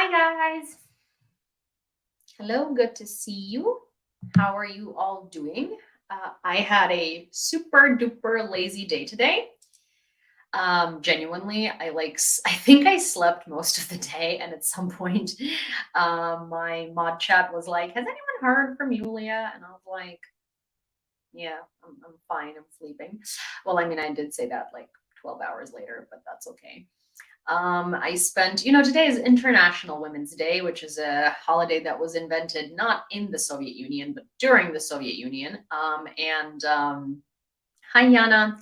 Hi guys. Hello, good to see you. How are you all doing? I had a super duper lazy day today. Genuinely, I think I slept most of the day, and at some point, my mod chat was like, "Has anyone heard from Yulia?" And I was like, "Yeah, I'm fine. I'm sleeping." Well, I mean, I did say that like 12 hours later, but that's okay. I spent, today is International Women's Day, which is a holiday that was invented not in the Soviet Union, but during the Soviet Union. Hi, Yana.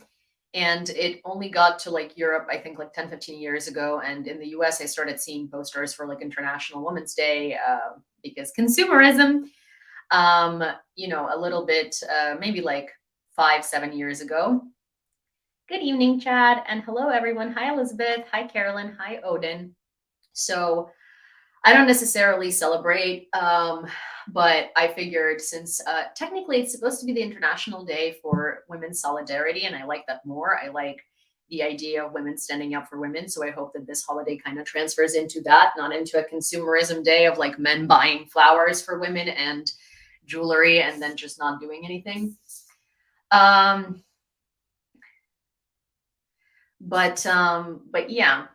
And it only got to like Europe, I think like 10, 15 years ago. And in the US, I started seeing posters for like International Women's Day because consumerism, a little bit, maybe like 5, 7 years ago. Good evening, Chad, and hello, everyone. Hi, Elizabeth. Hi, Carolyn. Hi, Odin. So I don't necessarily celebrate, but I figured since technically it's supposed to be the International Day for Women's Solidarity, and I like that more. I like the idea of women standing up for women. So I hope that this holiday kind of transfers into that, not into a consumerism day of like men buying flowers for women and jewelry and then just not doing anything. But yeah.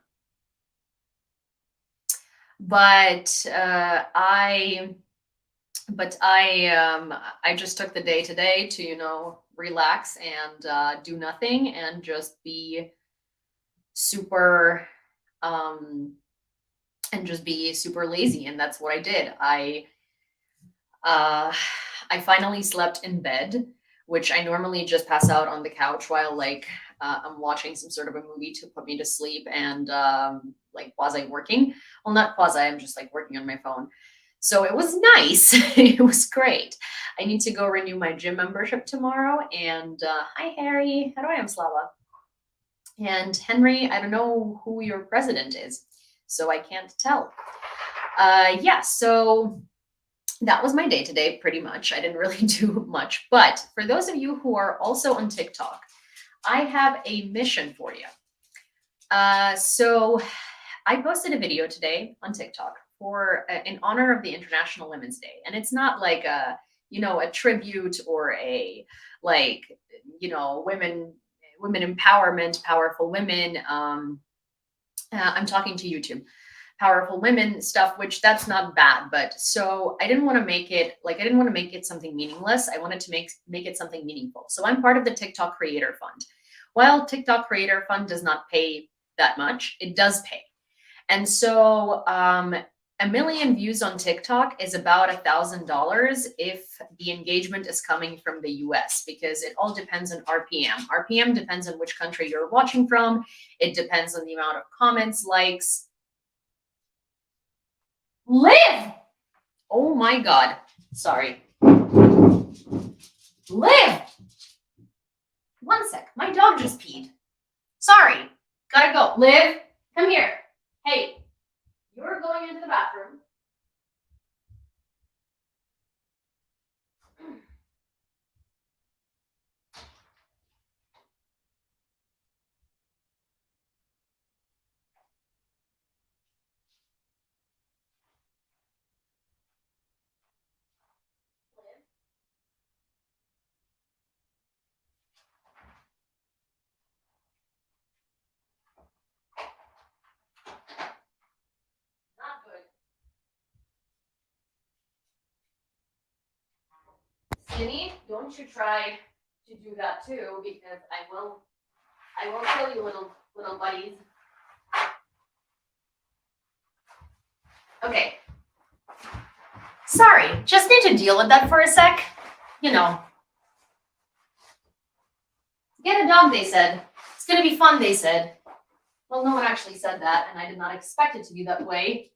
I just took the day today to relax and do nothing and just be super lazy, and that's what I did. I finally slept in bed, which I normally just pass out on the couch while I'm watching some sort of a movie to put me to sleep and like quasi working. Well, not quasi, I'm just like working on my phone. So it was nice. It was great. I need to go renew my gym membership tomorrow. And hi, Harry. How do I am, Slava? And Henry, I don't know who your president is, so I can't tell. Yeah, so that was my day today, pretty much. I didn't really do much. But for those of you who are also on TikTok, I have a mission for you. So I posted a video today on TikTok in honor of the International Women's Day. And it's not like a tribute or a women empowerment, powerful women. I'm talking to YouTube. Powerful women stuff, which that's not bad, but so I didn't want to make it something meaningless. I wanted to make it something meaningful. So I'm part of the TikTok Creator Fund. While TikTok Creator Fund does not pay that much, it does pay. And so 1 million views on TikTok is about $1,000 if the engagement is coming from the US, because it all depends on RPM. RPM depends on which country you're watching from. It depends on the amount of comments, likes. Live! Oh my God. Sorry. Live! One sec. My dog just peed. Sorry. Gotta go. Liv, come here. Hey, you're going into the bathroom. Not good. Skinny, don't you try to do that too, because I will kill you, little buddies. Okay. Sorry, just need to deal with that for a sec. Get a dog, they said. It's gonna be fun, they said. Well, no one actually said that, and I did not expect it to be that way.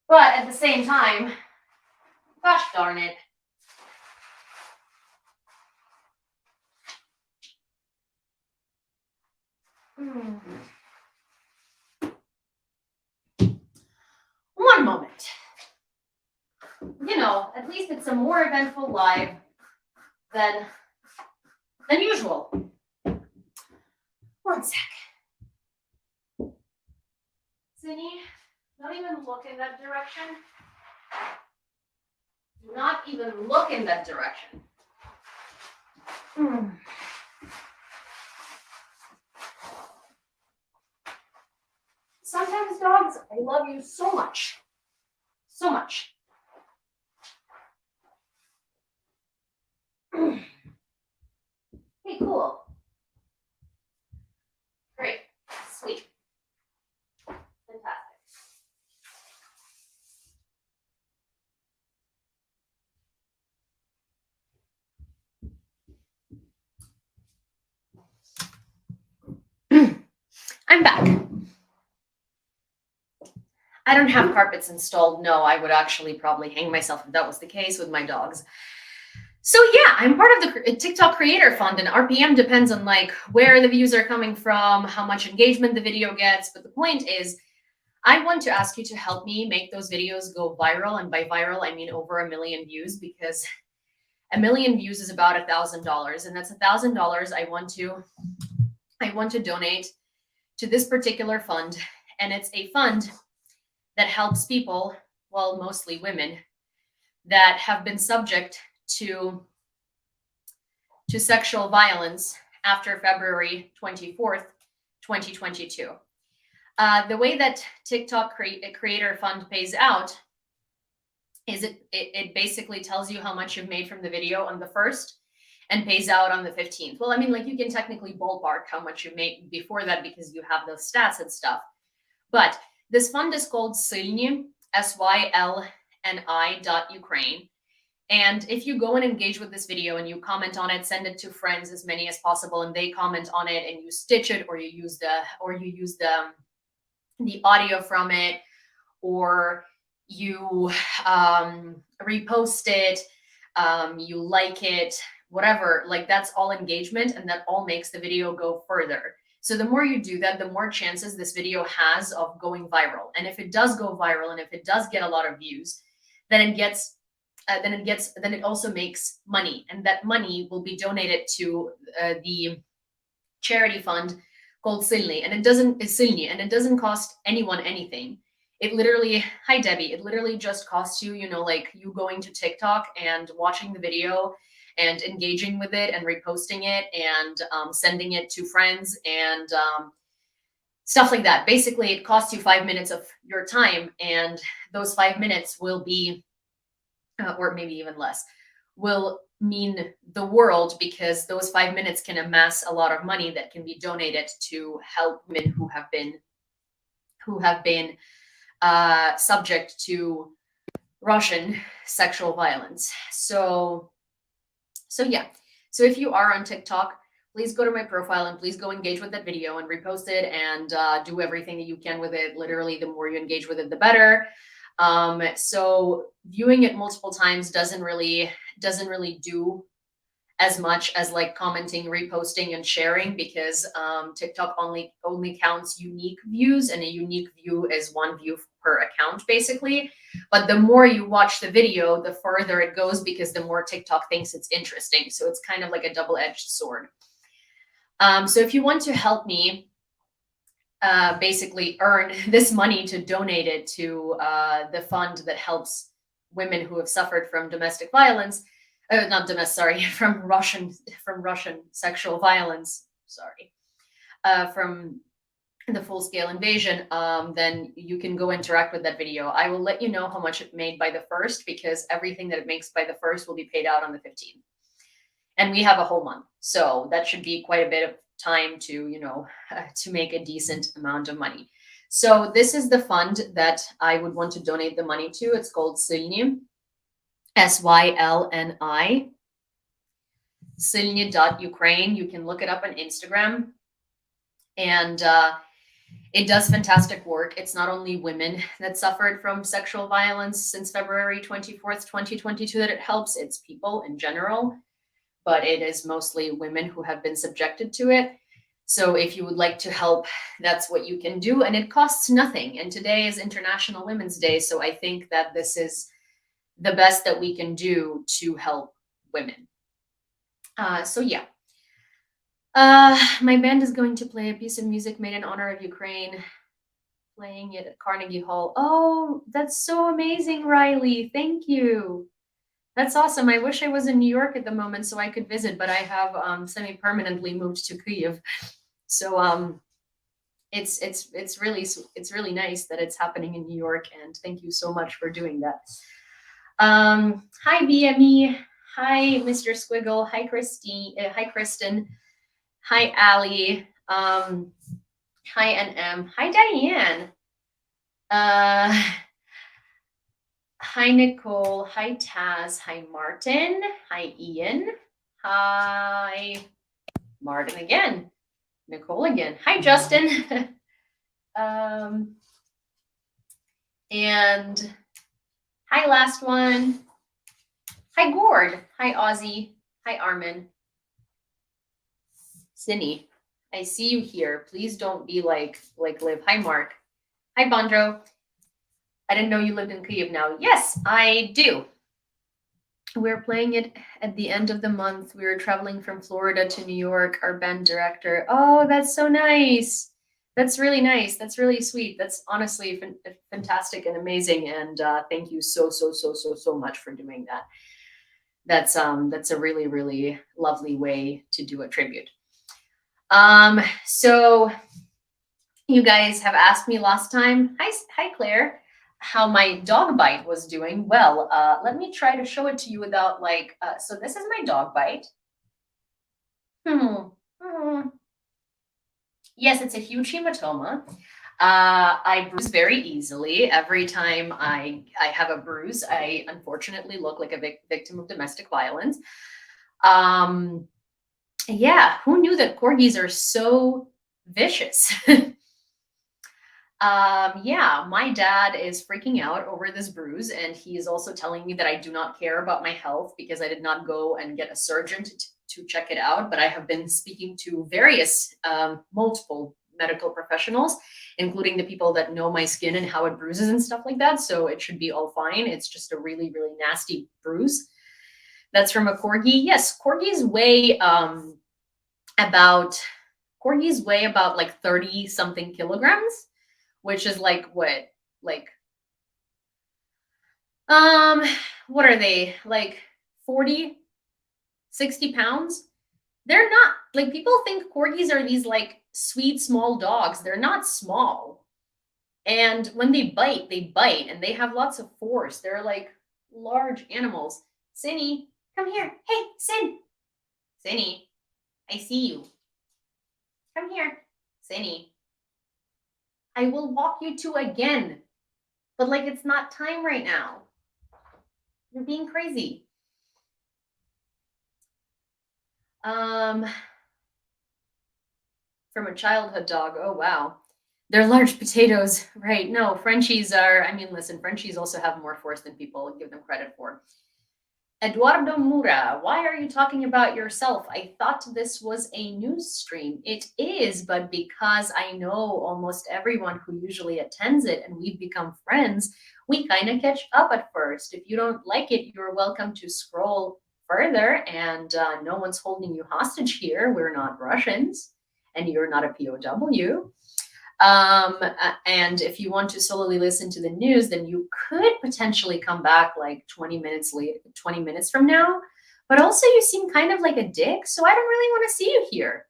But at the same time, gosh darn it. One moment. At least it's a more eventful live than usual. One sec. Zinni, no Don't even look in that direction. Do not even look in that direction. Sometimes dogs, I love you so much. So much. Hey, cool. Great. Sweet. Fantastic. I'm back. I don't have carpets installed. No, I would actually probably hang myself if that was the case with my dogs. So yeah, I'm part of the TikTok Creator Fund, and RPM depends on like where the views are coming from, how much engagement the video gets. But the point is, I want to ask you to help me make those videos go viral. And by viral, I mean over 1 million views, because 1 million views is about $1,000, and that's $1,000 I want to donate to this particular fund. And it's a fund that helps people, well, mostly women, that have been subject to sexual violence after February 24th, 2022. The way that TikTok Creator Fund pays out is it basically tells you how much you've made from the video on the 1st and pays out on the 15th. Well, I mean, like, you can technically ballpark how much you made before that because you have those stats and stuff. But this fund is called Sylni, SYLNI.Ukraine. And if you go and engage with this video and you comment on it, send it to friends, as many as possible, and they comment on it, and you stitch it, or you use the audio from it, or you repost it, you like it, whatever, like, that's all engagement, and that all makes the video go further. So the more you do that, the more chances this video has of going viral. And if it does go viral, and if it does get a lot of views, then it also makes money, and that money will be donated to the charity fund called Sylni, and it doesn't cost anyone anything. It literally, hi Debbie, it literally just costs you, like, you going to TikTok and watching the video and engaging with it and reposting it and sending it to friends and stuff like that. Basically, it costs you 5 minutes of your time, and those 5 minutes will be, or maybe even less, will mean the world, because those 5 minutes can amass a lot of money that can be donated to help women who have been subject to Russian sexual violence. So yeah. So if you are on TikTok, please go to my profile and please go engage with that video and repost it and do everything that you can with it. Literally, the more you engage with it, the better. So viewing it multiple times doesn't really do as much as like commenting, reposting, and sharing, because TikTok only counts unique views, and a unique view is 1 view per account, basically. But the more you watch the video, the further it goes, because the more TikTok thinks it's interesting. So it's kind of like a double-edged sword. So if you want to help me basically earn this money to donate it to the fund that helps women who have suffered from domestic violence, from Russian sexual violence, from the full-scale invasion, then you can go interact with that video. I will let you know how much it made by the 1st, because everything that it makes by the 1st will be paid out on the 15th. And we have a whole month. So that should be quite a bit of time to, to make a decent amount of money. So this is the fund that I would want to donate the money to. It's called Sylni, SYLNI, Sylni.Ukraine. You can look it up on Instagram. And it does fantastic work. It's not only women that suffered from sexual violence since February 24th, 2022 that it helps. It's people in general, but it is mostly women who have been subjected to it. So if you would like to help, that's what you can do. And it costs nothing. And today is International Women's Day. So I think that this is the best that we can do to help women. So yeah. My band is going to play a piece of music made in honor of Ukraine. playing it at Carnegie Hall. Oh, that's so amazing, Riley. Thank you. That's awesome. I wish I was in New York at the moment so I could visit, but I have semi-permanently moved to Kyiv. So it's really nice that it's happening in New York, and thank you so much for doing that. Hi BME. Hi Mr. Squiggle. Hi Christine. Hi Kristen. Hi Ali. Hi NM. Hi Diane. Hi Nicole. Hi Taz. Hi Martin. Hi Ian. Hi Martin again. Nicole again. Hi Justin. And hi last one. Hi Gord. Hi Ozzy. Hi Armin. Cindy, I see you here. Please don't be like Liv. Hi Mark. Hi Bondro. I didn't know you lived in Kyiv now. Yes, I do. We're playing it at the end of the month. We were traveling from Florida to New York, our band director. Oh, that's so nice. That's really nice. That's really sweet. That's honestly fantastic and amazing. And thank you so much for doing that. That's a really, really lovely way to do a tribute. So you guys have asked me last time. Hi Claire. How my dog bite was doing. Well, let me try to show it to you without like, so this is my dog bite. Yes, it's a huge hematoma. I bruise very easily. Every time I have a bruise, I unfortunately look like a victim of domestic violence. Yeah, who knew that corgis are so vicious? Yeah, my dad is freaking out over this bruise, and he is also telling me that I do not care about my health because I did not go and get a surgeon to check it out. But I have been speaking to various, multiple medical professionals, including the people that know my skin and how it bruises and stuff like that. So it should be all fine. It's just a really, really nasty bruise. That's from a corgi. Yes, corgis weigh about like 30 something kilograms, which is like what? Like, what are they? Like 40, 60 pounds? They're not, like, people think corgis are these like sweet small dogs. They're not small. And when they bite, and they have lots of force. They're like large animals. Cinny, come here. Hey, Sin. Cinny, I see you. Come here. Cinny. I will walk you to again. But like, it's not time right now. You're being crazy. From a childhood dog. Oh, wow. They're large potatoes, right? No, Frenchies are, I mean, listen, Frenchies also have more force than people give them credit for. Eduardo Mura, why are you talking about yourself? I thought this was a news stream. It is, but because I know almost everyone who usually attends it and we've become friends, we kind of catch up at first. If you don't like it, you're welcome to scroll further, and no one's holding you hostage here. We're not Russians, and you're not a POW. And if you want to solely listen to the news, then you could potentially come back like 20 minutes from now. But also, you seem kind of like a dick, so I don't really want to see you here.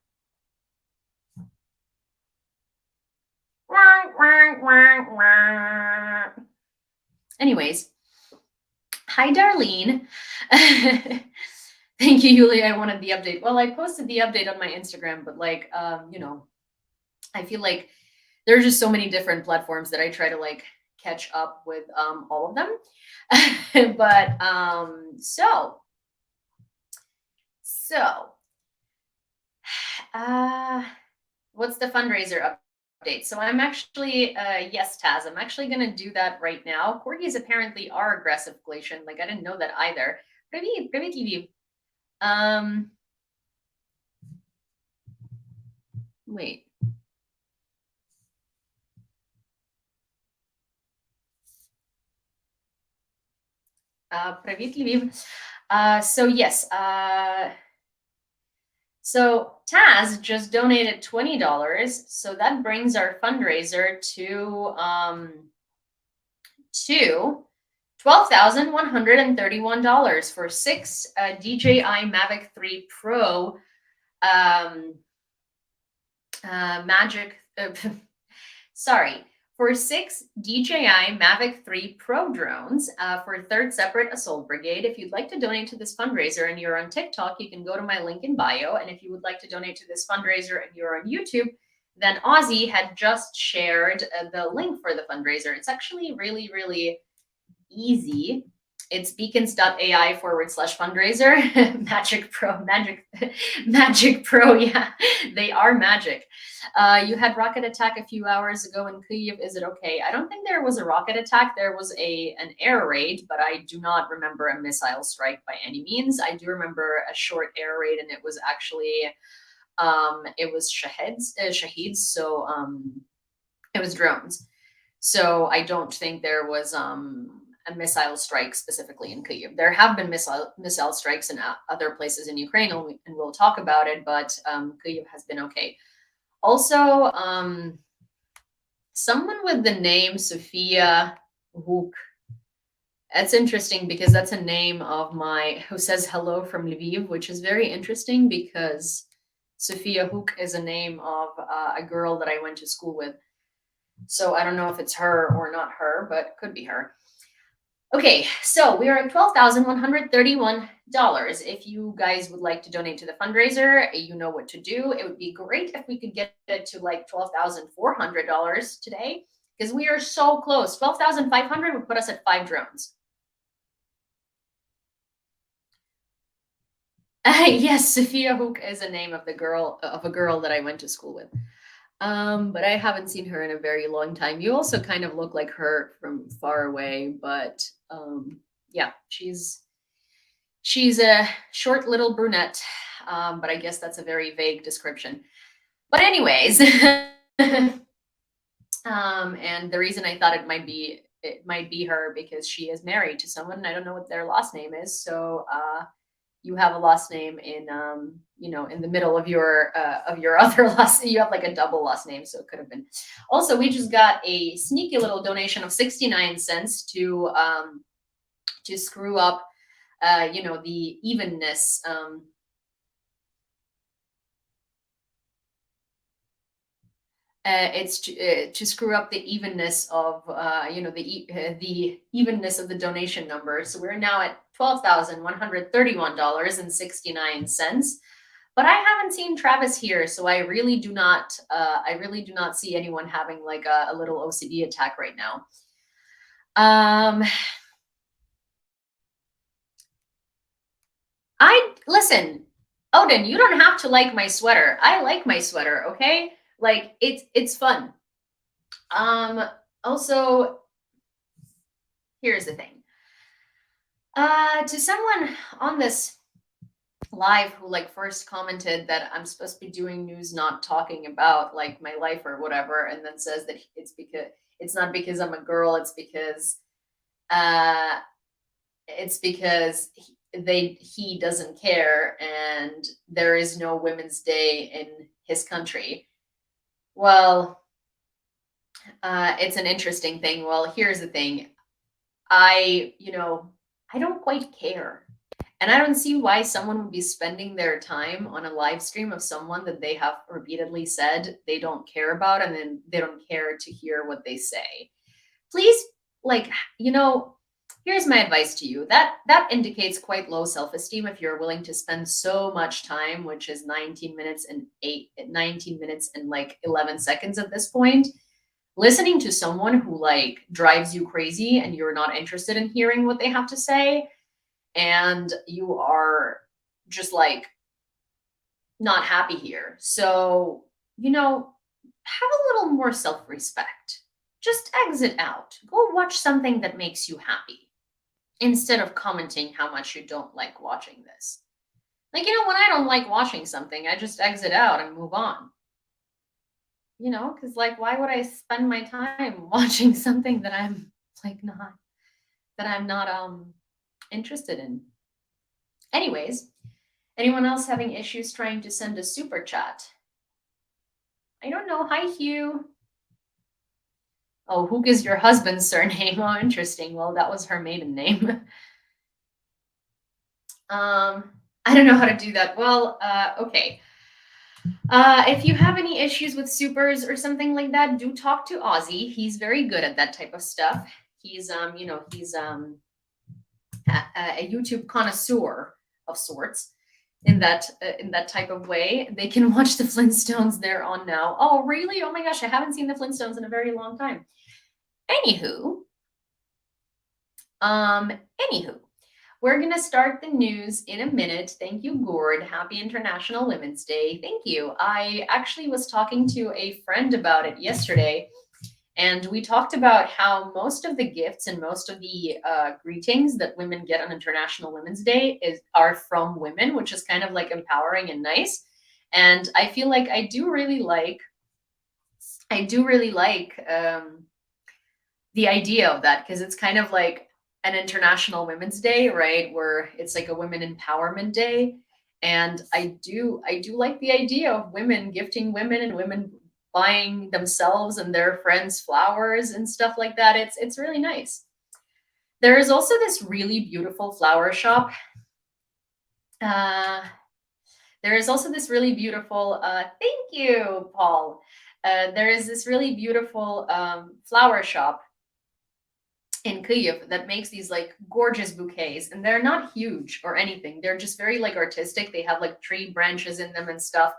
Anyways, hi, Darlene. Thank you, Yulia. I wanted the update. Well, I posted the update on my Instagram, but like, I feel like there's just so many different platforms that I try to like catch up with all of them. But what's the fundraiser update? So I'm actually, yes, Taz, I'm actually going to do that right now. Corgis apparently are aggressive, Glacian. Like, I didn't know that either. Привет, Lviv. Wait. Привет, Lviv. So yes, So Taz just donated $20, so that brings our fundraiser to $12,131 for 6 DJI Mavic 3 Pro um, Magic. Sorry, for 6 DJI Mavic 3 Pro drones for 3rd Separate Assault Brigade. If you'd like to donate to this fundraiser and you're on TikTok, you can go to my link in bio. And if you would like to donate to this fundraiser and you're on YouTube, then Ozzy had just shared the link for the fundraiser. It's actually really, really easy. It's beacons.ai/fundraiser. Magic Pro. Yeah, they are magic. You had rocket attack a few hours ago in Kyiv. Is it okay? I don't think there was a rocket attack. There was an air raid, but I do not remember a missile strike by any means. I do remember a short air raid, and it was actually it was shaheeds. So it was drones. So I don't think there was a missile strike specifically in Kyiv. There have been missile strikes in other places in Ukraine, and we'll talk about it, but Kyiv has been okay. Also, someone with the name Sophia Hook. That's interesting because that's a name of who says hello from Lviv, which is very interesting because Sophia Hook is a name of a girl that I went to school with. So I don't know if it's her or not her, but could be her. Okay, so we are at $12,131. If you guys would like to donate to the fundraiser, you know what to do. It would be great if we could get it to like $12,400 today, because we are so close. 12,500 would put us at 5 drones. Yes, Sophia Hook is a name of a girl that I went to school with. But I haven't seen her in a very long time. You also kind of look like her from far away, but yeah, she's a short little brunette. But I guess that's a very vague description. But anyways, and the reason I thought it might be her because she is married to someone. I don't know what their last name is, so you have a last name in in the middle of your other last. You have like a double last name, so it could have been. Also, we just got a sneaky little donation of 69 cents to screw up the evenness. It's to screw up the evenness of the evenness of the donation number. So we're now at $12,131.69. But I haven't seen Travis here, so I really do not see anyone having like a little OCD attack right now. Listen, Odin, you don't have to like my sweater. I like my sweater, okay? Like it's fun. Also, here's the thing. To someone on this live who like first commented that I'm supposed to be doing news, not talking about like my life or whatever, and then says that it's not because I'm a girl, it's because he doesn't care and there is no Women's Day in his country. Well, it's an interesting thing. Well, here's the thing. I don't quite care. And I don't see why someone would be spending their time on a live stream of someone that they have repeatedly said they don't care about, and then they don't care to hear what they say. Please, here's my advice to you. That indicates quite low self-esteem if you're willing to spend so much time, which is 19 minutes and 11 seconds at this point, listening to someone who like drives you crazy and you're not interested in hearing what they have to say, and you are just like not happy here. So, have a little more self-respect. Just exit out. Go watch something that makes you happy instead of commenting how much you don't like watching this. Like, when I don't like watching something, I just exit out and move on. Because like, why would I spend my time watching something that I'm like not interested in? Anyways, Anyone else having issues trying to send a super chat? I don't know. Hi, Hugh. Oh, Hook is your husband's surname. Oh, interesting. Well, that was her maiden name. I don't know how to do that. Well, okay. If you have any issues with supers or something like that, do talk to Ozzy. He's very good at that type of stuff. He's, a YouTube connoisseur of sorts in that type of way. They can watch the Flintstones. They're on now. Oh, really? Oh my gosh, I haven't seen the Flintstones in a very long time. Anywho, um, anywho, we're gonna start the news in a minute. Thank you, Gord. Happy International Women's Day. Thank you. I actually was talking to a friend about it yesterday, and we talked about how most of the gifts and most of the greetings that women get on International Women's Day are from women, which is kind of like empowering and nice. And I feel like I do really like the idea of that, because it's kind of like an International Women's Day, right? Where it's like a women empowerment day. And I do like the idea of women gifting women and women buying themselves and their friends flowers and stuff like that. It's really nice. There is also this really beautiful flower shop. Uh, there is also this really beautiful, thank you, Paul. There is this really beautiful flower shop in Kyiv that makes these like gorgeous bouquets, and they're not huge or anything. They're just very like artistic. They have like tree branches in them and stuff.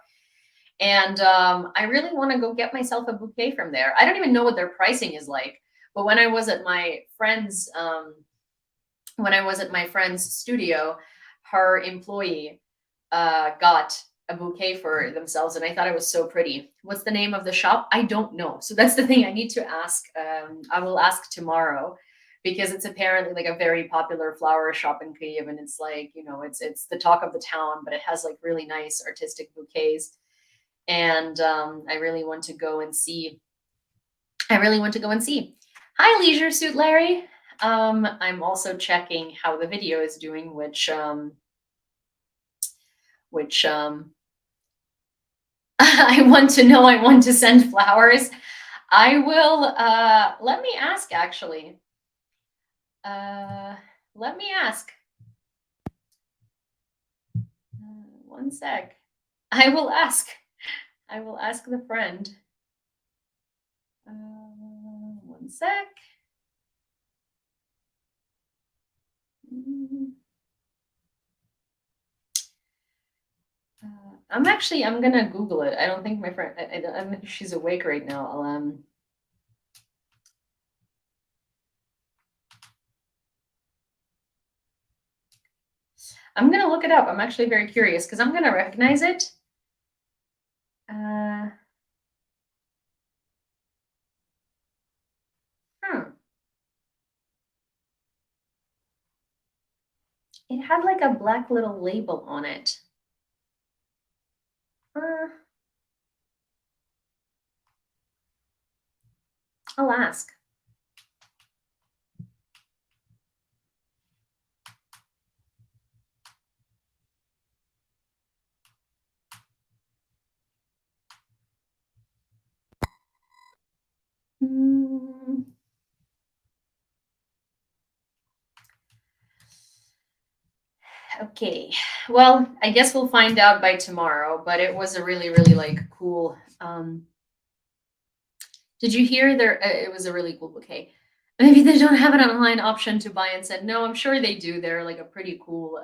And I really want to go get myself a bouquet from there. I don't even know what their pricing is like, but when I was at my friend's studio, her employee got a bouquet for themselves, and I thought it was so pretty. What's the name of the shop? I don't know. So that's the thing I need to ask. I will ask tomorrow, because it's apparently like a very popular flower shop in Kyiv, and it's like, it's the talk of the town, but it has like really nice artistic bouquets. And I really want to go and see. I really want to go and see. Hi, Leisure Suit Larry. I'm also checking how the video is doing, which I want to know. I want to send flowers. I will. Let me ask. Actually, let me ask. One sec. I will ask. I will ask the friend. One sec. I'm gonna Google it. I don't think my friend, I'm if she's awake right now. I'm gonna look it up. I'm actually very curious because I'm gonna recognize it. It had like a black little label on it. I'll ask. Okay, well, I guess we'll find out by tomorrow, but it was a really, really like cool. Did you hear there? It was a really cool bouquet. Maybe they don't have an online option to buy and send. No, I'm sure they do. They're like a pretty cool.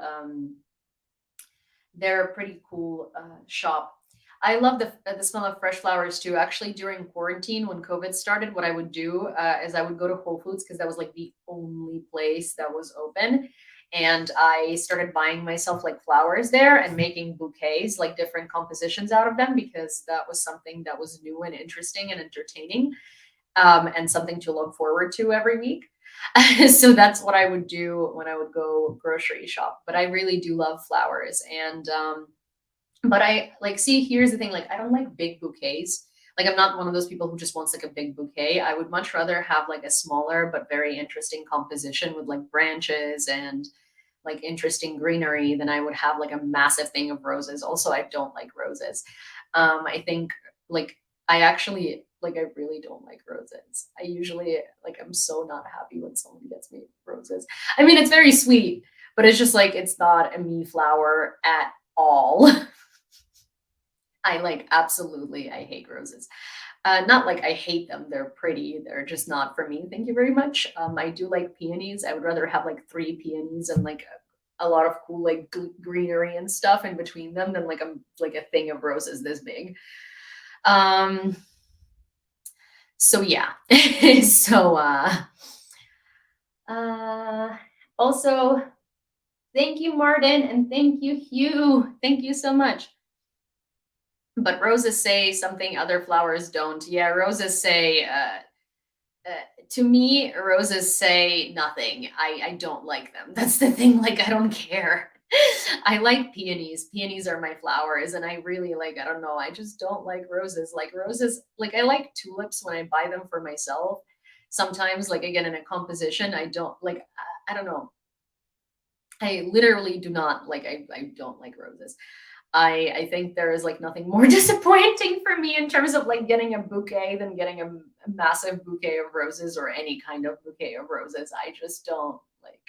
They're a pretty cool shop. I love the smell of fresh flowers too. Actually, during quarantine when COVID started, what I would do is I would go to Whole Foods, because that was like the only place that was open, and I started buying myself like flowers there and making bouquets, like different compositions out of them, because that was something that was new and interesting and entertaining, and something to look forward to every week. So that's what I would do when I would go grocery shop. But I really do love flowers. And but I like, see, here's the thing, like I don't like big bouquets. Like I'm not one of those people who just wants like a big bouquet. I would much rather have like a smaller but very interesting composition with like branches and like interesting greenery, then I would have like a massive thing of roses. Also, I don't like roses. I think like I actually like I really don't like roses. I usually like I'm so not happy when someone gets me roses. I mean, it's very sweet, but it's just like it's not a me flower at all. I like absolutely I hate roses. Not like I hate them, they're pretty, they're just not for me. Thank you very much. I do like peonies. I would rather have like 3 peonies and like a lot of cool like greenery and stuff in between them than like a thing of roses this big. Um, so yeah. so also thank you, Martin, and thank you, Hugh. Thank you so much. But roses say something other flowers don't. Yeah, roses say to me, roses say nothing. I don't like them. That's the thing. Like, I don't care. I like peonies. Peonies are my flowers, and I really like, I don't know, I just don't like roses. Like, roses, like, I like tulips when I buy them for myself. Sometimes, like, again, in a composition, I don't like, I don't know. I literally do not like, I don't like roses. I think there is like nothing more disappointing for me in terms of like getting a bouquet than getting a massive bouquet of roses or any kind of bouquet of roses. I just don't like.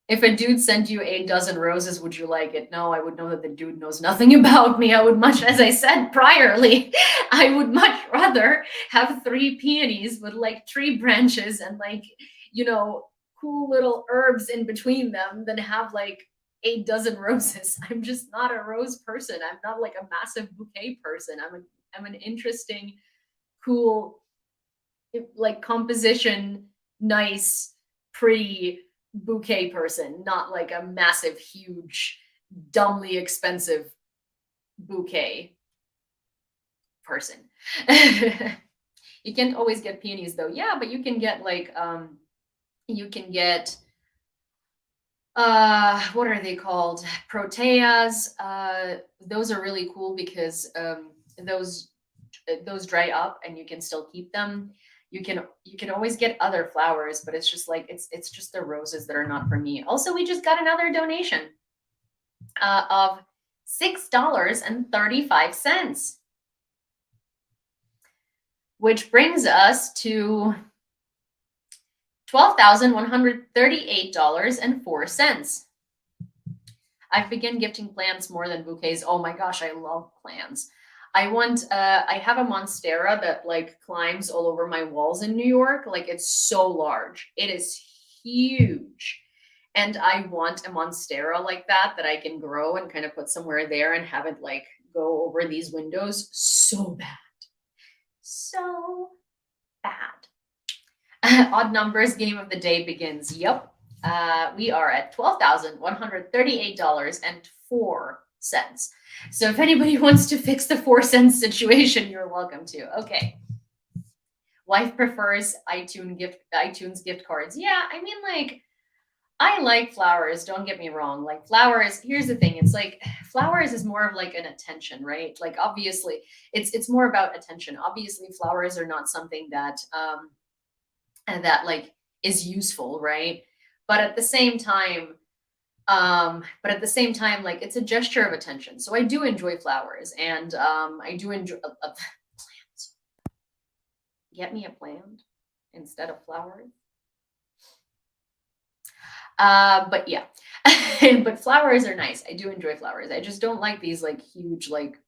If a dude sent you 8 dozen roses, would you like it? No, I would know that the dude knows nothing about me. I would much, as I said priorly, I would much rather have 3 peonies with like tree branches and like, you know, cool little herbs in between them than have like 8 dozen roses. I'm just not a rose person. I'm not like a massive bouquet person. I'm an interesting, cool, like composition, nice, pretty bouquet person, not like a massive, huge, dumbly expensive bouquet person. You can't always get peonies though. Yeah, but you can get like you can get what are they called? Proteas. Those are really cool because those dry up and you can still keep them. You can always get other flowers, but it's just like it's just the roses that are not for me. Also, we just got another donation of $6.35, which brings us to $12,138.04. I've begun gifting plants more than bouquets. Oh my gosh, I love plants. I have a monstera that like climbs all over my walls in New York. Like it's so large. It is huge. And I want a monstera like that I can grow and kind of put somewhere there and have it like go over these windows so bad. So bad. Odd numbers game of the day begins. Yep. We are at $12,138.04. So if anybody wants to fix the 4 cents situation, you're welcome to. Okay. Wife prefers iTunes gift cards. Yeah, I mean, like, I like flowers. Don't get me wrong. Like flowers. Here's the thing. It's like flowers is more of like an attention, right? Like obviously, it's more about attention. Obviously, flowers are not something that that like is useful, right? But at the same time, like it's a gesture of attention. So I do enjoy flowers, and I do enjoy plants. Get me a plant instead of flowers. But yeah, but flowers are nice. I do enjoy flowers. I just don't like these like huge like.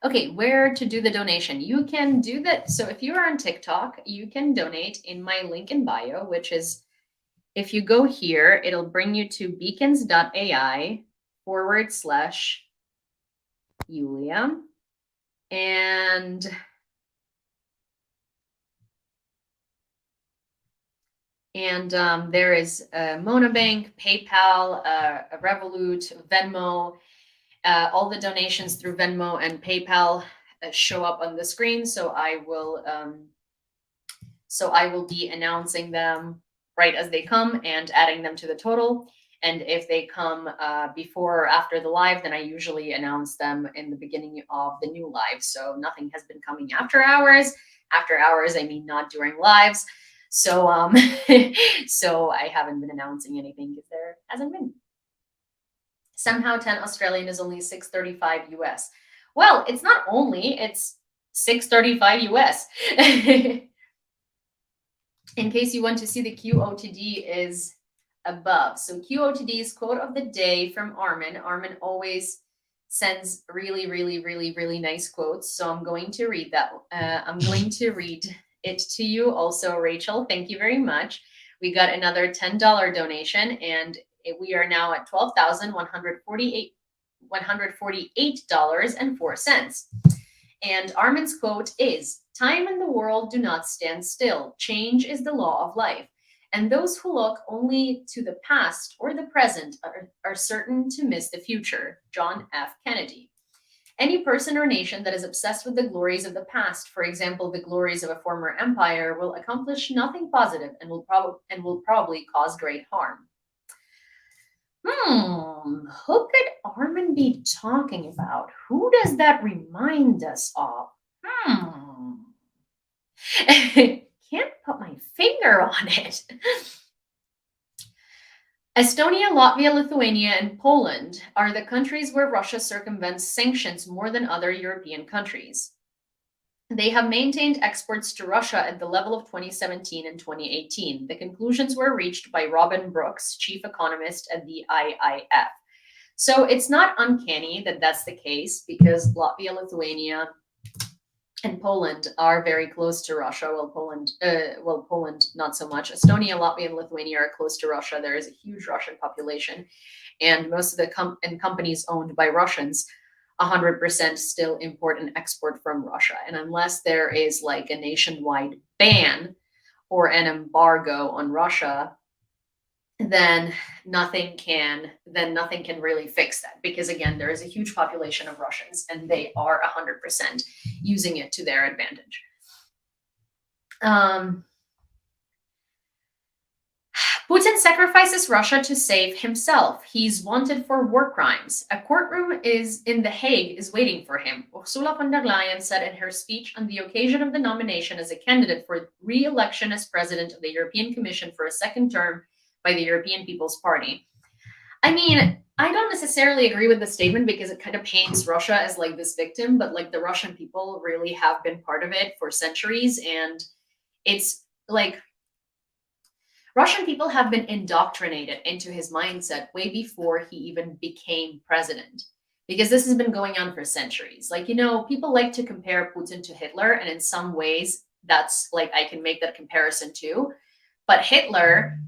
Okay, where to do the donation? You can do that. So if you are on TikTok, you can donate in my link in bio, which is if you go here, it'll bring you to beacons.ai/Yewleea. And there is Monobank, PayPal, Revolut, Venmo. All the donations through Venmo and PayPal show up on the screen. So I will be announcing them right as they come and adding them to the total. And if they come before or after the live, then I usually announce them in the beginning of the new live. So nothing has been coming after hours. After hours, I mean not during lives. So so I haven't been announcing anything because there hasn't been. Somehow 10 Australian is only 635 US. Well, it's not only, it's 635 US. In case you want to see, the QOTD is above. So QOTD is quote of the day from Armin. Armin always sends really, really, really, really nice quotes. So I'm going to read that. I'm going to read it to you. Also, Rachel, thank you very much. We got another $10 donation, and we are now at $12,148.04. And Armin's quote is, "Time and the world do not stand still. Change is the law of life. And those who look only to the past or the present are certain to miss the future." John F. Kennedy. Any person or nation that is obsessed with the glories of the past, for example, the glories of a former empire, will accomplish nothing positive and will probably cause great harm. Who could Armin be talking about? Who does that remind us of? Can't put my finger on it. Estonia, Latvia, Lithuania, and Poland are the countries where Russia circumvents sanctions more than other European countries. They have maintained exports to Russia at the level of 2017 and 2018. The conclusions were reached by Robin Brooks, chief economist at the IIF. So it's not uncanny that that's the case, because Latvia, Lithuania, and Poland are very close to Russia, while Poland not so much. Estonia, Latvia, and Lithuania are close to Russia. There is a huge Russian population, and most of the companies owned by Russians 100% still import and export from Russia. And unless there is like a nationwide ban or an embargo on Russia, then nothing can really fix that, because again, there is a huge population of Russians and they are 100% using it to their advantage. Putin sacrifices Russia to save himself. He's wanted for war crimes. A courtroom in The Hague is waiting for him, Ursula von der Leyen said in her speech on the occasion of the nomination as a candidate for re-election as president of the European Commission for a second term by the European People's Party. I mean, I don't necessarily agree with the statement, because it kind of paints Russia as like this victim, but like the Russian people really have been part of it for centuries, and it's like Russian people have been indoctrinated into his mindset way before he even became president, because this has been going on for centuries. Like, you know, people like to compare Putin to Hitler, and in some ways that's like, I can make that comparison too. But Hitler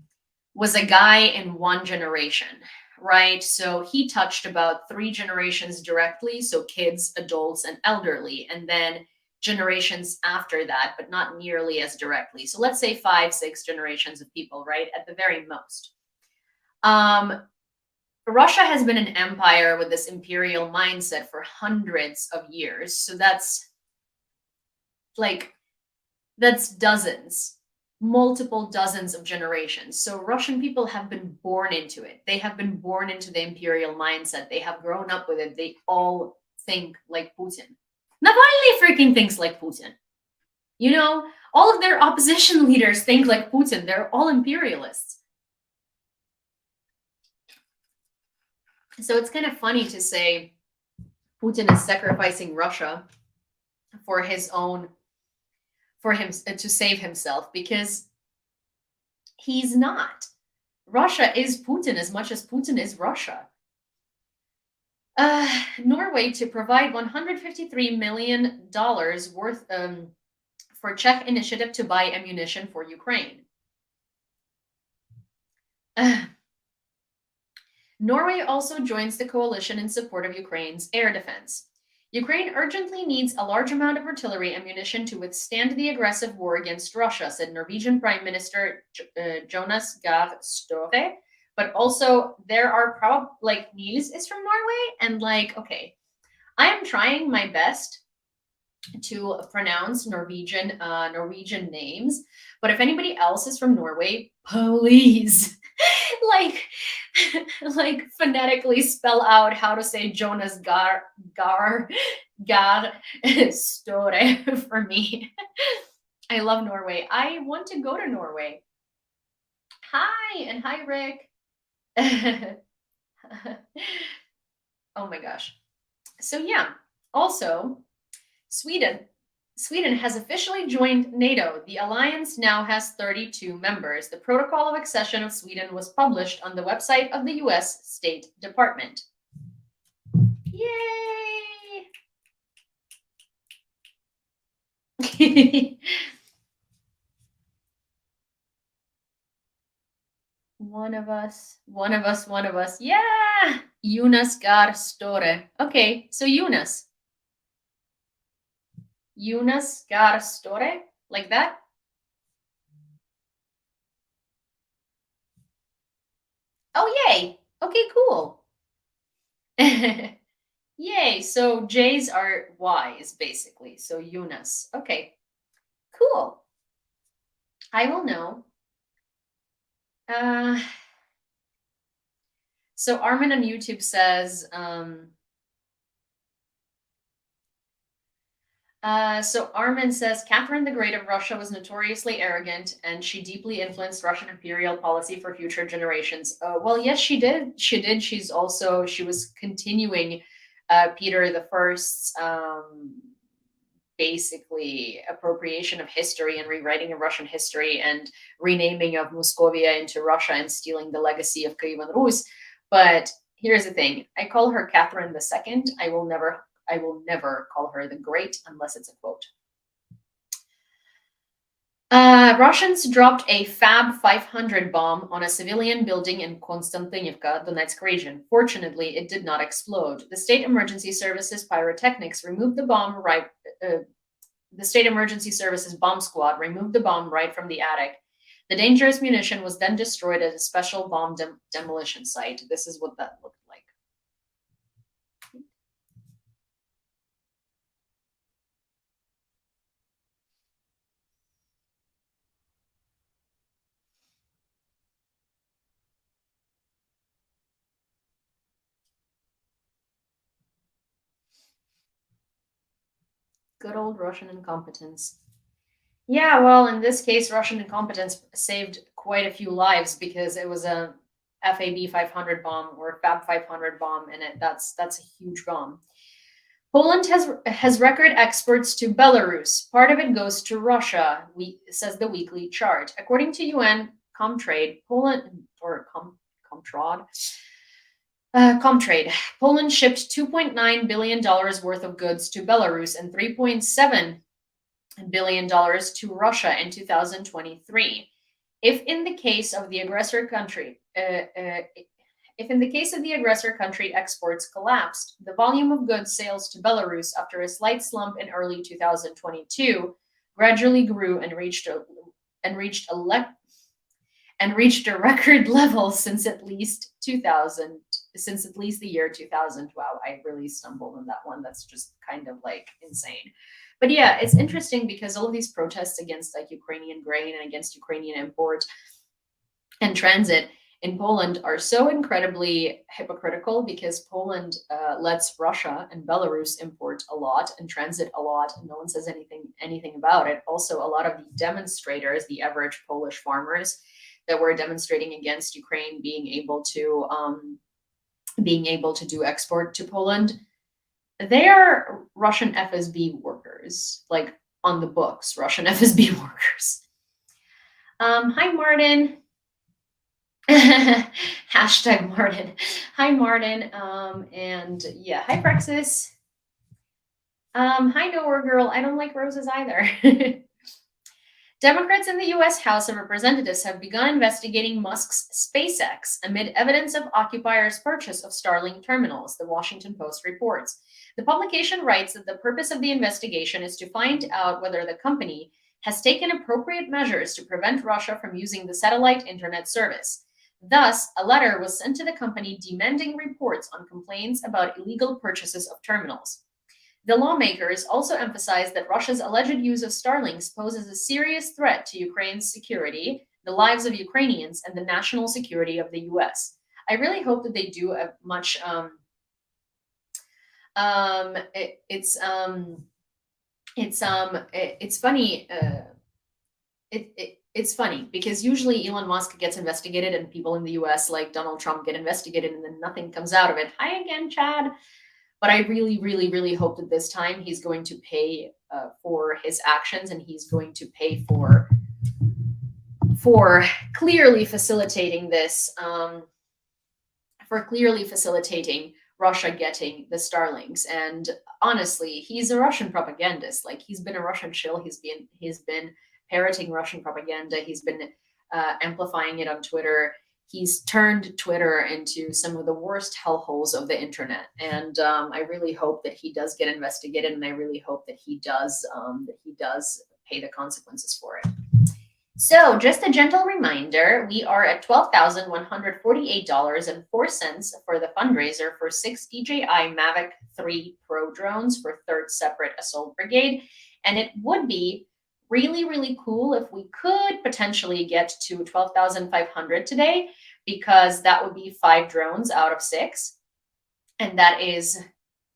was a guy in one generation, right? So he touched about 3 generations directly, so kids, adults, and elderly, and then generations after that, but not nearly as directly. So let's say 5, 6 generations of people, right? At the very most. Russia has been an empire with this imperial mindset for hundreds of years. So that's dozens, multiple dozens of generations. So Russian people have been born into it. They have been born into the imperial mindset. They have grown up with it. They all think like Putin. Navalny freaking thinks like Putin. You know, all of their opposition leaders think like Putin. They're all imperialists. So it's kind of funny to say Putin is sacrificing Russia for his own, for him to save himself, because he's not. Russia is Putin as much as Putin is Russia. Norway to provide $153 million worth for Czech initiative to buy ammunition for Ukraine. Norway also joins the coalition in support of Ukraine's air defense. Ukraine urgently needs a large amount of artillery ammunition to withstand the aggressive war against Russia, said Norwegian Prime Minister Jonas Gahr Støre. But also, there are probably, like, Niels is from Norway, and like, okay, I am trying my best to pronounce Norwegian names, but if anybody else is from Norway, please, like phonetically spell out how to say Jonas Gahr Støre for me. I love Norway. I want to go to Norway. Hi, and hi, Rick. Oh my gosh. So yeah, also Sweden. Sweden has officially joined NATO. The alliance now has 32 members. The protocol of accession of Sweden was published on the website of the US State Department. Yay! One of us, one of us, one of us. Yeah! Jonas Gar Store. Okay, so Jonas Gar Store, like that? Oh, yay! Okay, cool. Yay! So J's are Y's, basically. So Jonas. Okay, cool. I will know. Uh, so Armin on YouTube says, so Armin says Catherine the Great of Russia was notoriously arrogant, and she deeply influenced Russian imperial policy for future generations. Well, yes, she did. She did. She was continuing Peter the First's basically appropriation of history and rewriting of Russian history and renaming of Muscovia into Russia and stealing the legacy of Kievan Rus. But here's the thing: I call her Catherine the Second. I will never call her the Great unless it's a quote. Russians dropped a Fab 500 bomb on a civilian building in Konstantinivka, Donetsk region. Fortunately, it did not explode. The state emergency services pyrotechnics removed the bomb right. The state emergency services bomb squad removed the bomb right from the attic. The dangerous munition was then destroyed at a special bomb demolition site. This is what that looked like. Good old Russian incompetence. Yeah, well, in this case, Russian incompetence saved quite a few lives because it was a FAB 500 bomb or Fab 500 bomb, and that's a huge bomb. Poland has record exports to Belarus. Part of it goes to Russia, says the weekly chart. According to UN Comtrade, Poland or Comtrod, Comtrade, Poland shipped $2.9 billion worth of goods to Belarus and $3.7 billion to Russia in 2023. If in the case of the aggressor country, if in the case of the aggressor country exports collapsed, the volume of goods sales to Belarus after a slight slump in early 2022 gradually grew and reached a record level since at least 2000 since at least the year 2000. Wow, I really stumbled on that one. That's just kind of like insane. But yeah, it's interesting because all of these protests against like Ukrainian grain and against Ukrainian import and transit in Poland are so incredibly hypocritical because Poland lets Russia and Belarus import a lot and transit a lot, and no one says anything about it. Also, a lot of the demonstrators, the average Polish farmers that were demonstrating against Ukraine being able to do export to Poland, they are Russian FSB workers, like on the books, Russian FSB workers. Hi, Martin. Hashtag Martin. Hi, Martin. And yeah, hi, Praxis. Hi, Nowhere Girl. I don't like roses either. Democrats in the U.S. House of Representatives have begun investigating Musk's SpaceX amid evidence of occupiers' purchase of Starlink terminals, the Washington Post reports. The publication writes that the purpose of the investigation is to find out whether the company has taken appropriate measures to prevent Russia from using the satellite internet service. Thus, a letter was sent to the company demanding reports on complaints about illegal purchases of terminals. The lawmakers also emphasized that Russia's alleged use of Starlinks poses a serious threat to Ukraine's security, the lives of Ukrainians, and the national security of the US. I really hope that they do a much it's funny it's funny because usually Elon Musk gets investigated and people in the US like Donald Trump get investigated and then nothing comes out of it. Hi again, Chad. But I really, really, really hope that this time he's going to pay for his actions, and he's going to pay for clearly facilitating this, for clearly facilitating Russia getting the Starlinks. And honestly, he's a Russian propagandist. Like, he's been a Russian shill. He's been parroting Russian propaganda. He's been amplifying it on Twitter. He's turned Twitter into some of the worst hellholes of the internet. And I really hope that he does get investigated, and I really hope that he does pay the consequences for it. So, just a gentle reminder, we are at $12,148.04 for the fundraiser for 6 DJI Mavic 3 Pro drones for 3rd Separate Assault Brigade. And it would be really, really cool if we could potentially get to 12,500 today, because that would be 5 drones out of 6. And that is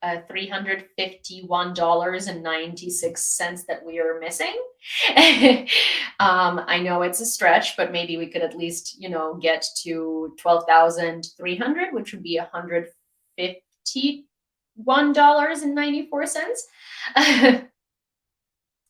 $351.96 that we are missing. I know it's a stretch, but maybe we could at least, get to 12,300, which would be $151.94.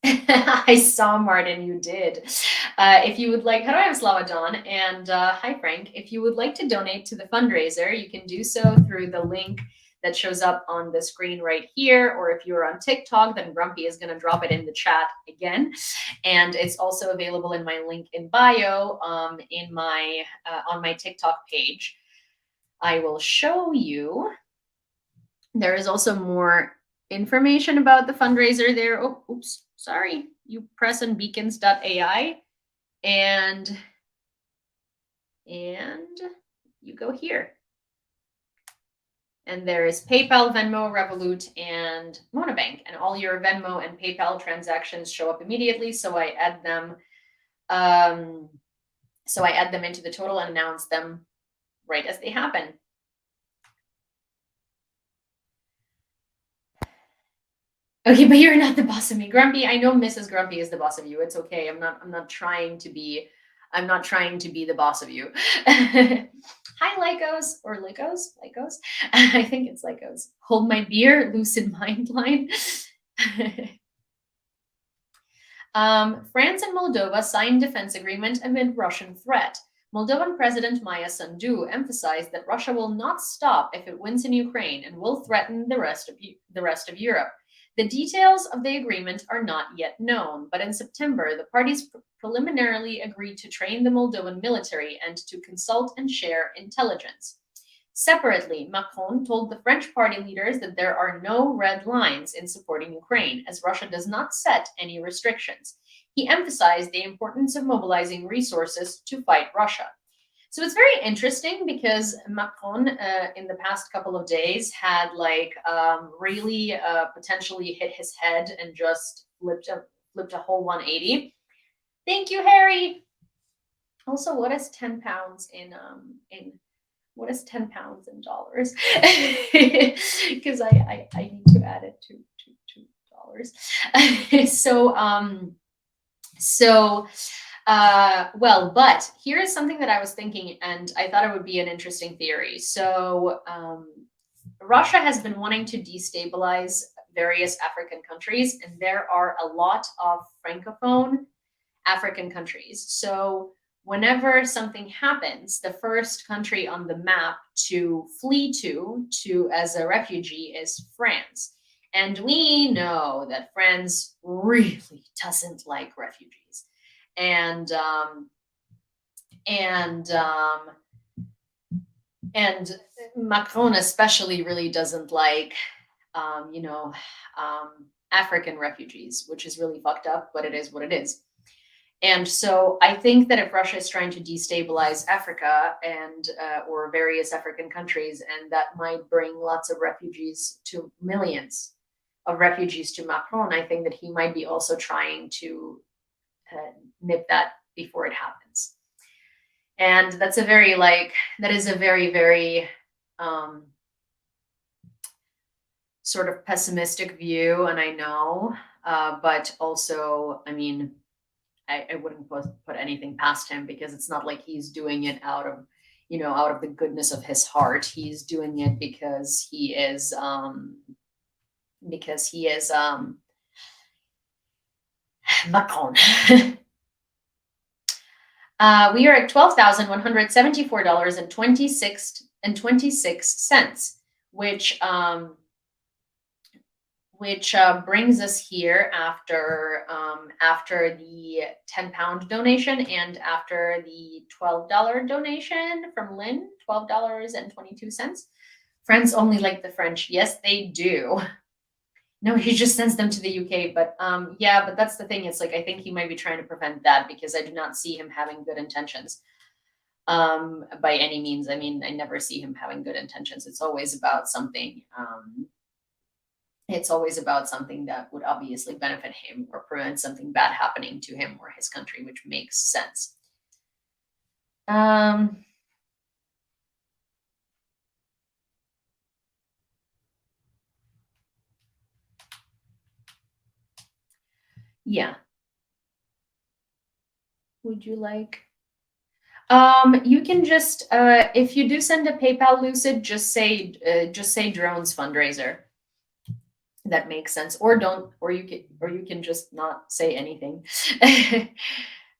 I saw, Martin, you did. If you would like, how do I have Slavadon? And hi, Frank. If you would like to donate to the fundraiser, you can do so through the link that shows up on the screen right here, or if you're on TikTok, then Grumpy is going to drop it in the chat again. And it's also available in my link in bio on my TikTok page. I will show you. There is also more information about the fundraiser there. Oh, oops, sorry. You press on beacons.ai and you go here. And there is PayPal, Venmo, Revolut, and Monobank. And all your Venmo and PayPal transactions show up immediately. So I add them. Into the total and announce them right as they happen. Okay, but you're not the boss of me, Grumpy. I know Mrs. Grumpy is the boss of you. It's okay. I'm not trying to be the boss of you. Hi, Lycos, or Lycos. I think it's Lycos. Hold my beer, lucid mind line. France and Moldova signed defense agreement amid Russian threat. Moldovan President Maya Sandu emphasized that Russia will not stop if it wins in Ukraine and will threaten the rest of Europe. The details of the agreement are not yet known, but in September, the parties preliminarily agreed to train the Moldovan military and to consult and share intelligence. Separately, Macron told the French party leaders that there are no red lines in supporting Ukraine, as Russia does not set any restrictions. He emphasized the importance of mobilizing resources to fight Russia. So it's very interesting because Macron, in the past couple of days, had really potentially hit his head and just flipped a whole 180. Thank you, Harry. Also, what is 10 pounds in what is 10 pounds in dollars? Because I need to add it to dollars. But here is something that I was thinking, and I thought it would be an interesting theory. So Russia has been wanting to destabilize various African countries, and there are a lot of Francophone African countries. So whenever something happens, the first country on the map to flee to as a refugee is France. And we know that France really doesn't like refugees. And Macron especially really doesn't like, African refugees, which is really fucked up, but it is what it is. And so I think that if Russia is trying to destabilize Africa and or various African countries, and that might bring lots of refugees, to millions of refugees to Macron, I think that he might be also trying to nip that before it happens. And that's a very very sort of pessimistic view, and I know, but also, I mean, I wouldn't put anything past him, because it's not like he's doing it out of, out of the goodness of his heart. He's doing it because he is Macron. We are at $12,174.26, which brings us here after the £10 donation and after the $12 donation from Lynn, $12.22. Friends only like the French. Yes, they do. No, he just sends them to the UK. But yeah, but that's the thing. It's like, I think he might be trying to prevent that, because I do not see him having good intentions by any means. I mean, I never see him having good intentions. It's always about something. It's always about something that would obviously benefit him or prevent something bad happening to him or his country, which makes sense. Yeah. Would you like? You can just, if you do send a PayPal, Lucid, just say drones fundraiser. That makes sense. Or don't, or you can just not say anything.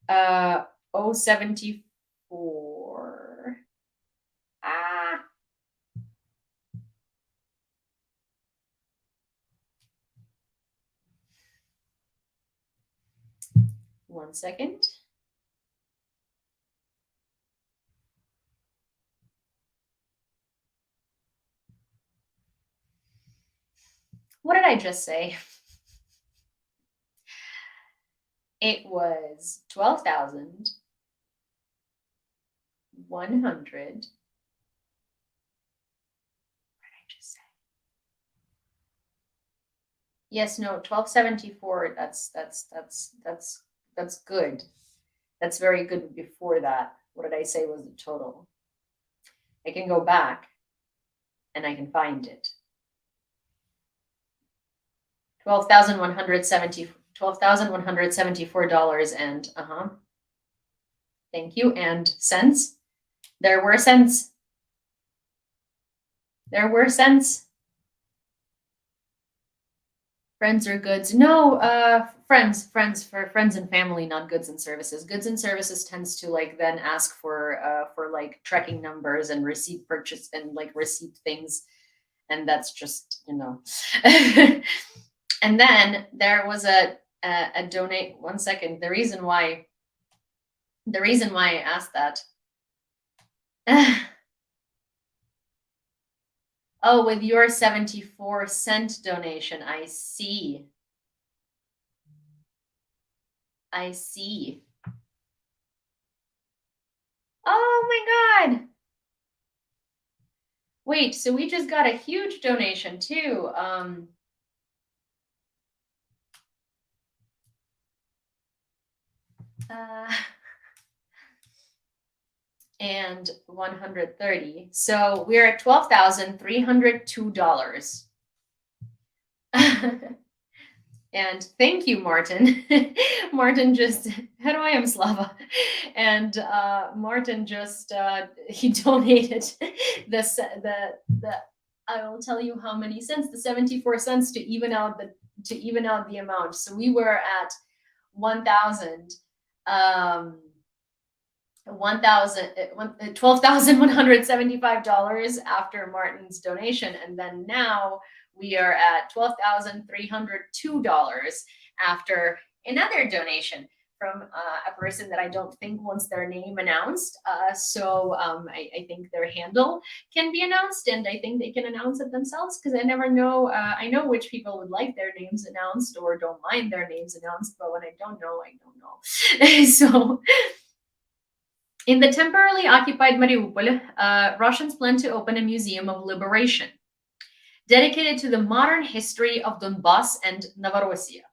074. Ah. One second. What did I just say? It was 12,100. What did I just say? Yes, no, 1274. That's good. That's very good. Before that, what did I say was the total? I can go back and I can find it. $12,174 and thank you, and cents. There were cents. There were cents. Friends or goods? No, friends for friends and family, not goods and services. Goods and services tends to like then ask for like tracking numbers and receipt purchase and like receipt things, and that's just And then there was a donate. One second. The reason why I asked that. Oh, with your 74-cent donation, I see. I see. Oh my God. Wait, so we just got a huge donation too. And 130. So we're at $12,302. And thank you, Martin. Martin just, how do I am Slava? And Martin just he donated this I will tell you how many cents, the 74 cents to even out the amount. So we were at $12,175 after Martin's donation, and then now we are at $12,302 after another donation from a person that I don't think wants their name announced. So I think their handle can be announced, and I think they can announce it themselves, because I never know. I know which people would like their names announced or don't mind their names announced, but when I don't know, I don't know. So in the temporarily occupied Mariupol, Russians plan to open a museum of liberation dedicated to the modern history of Donbass and Novorossiya.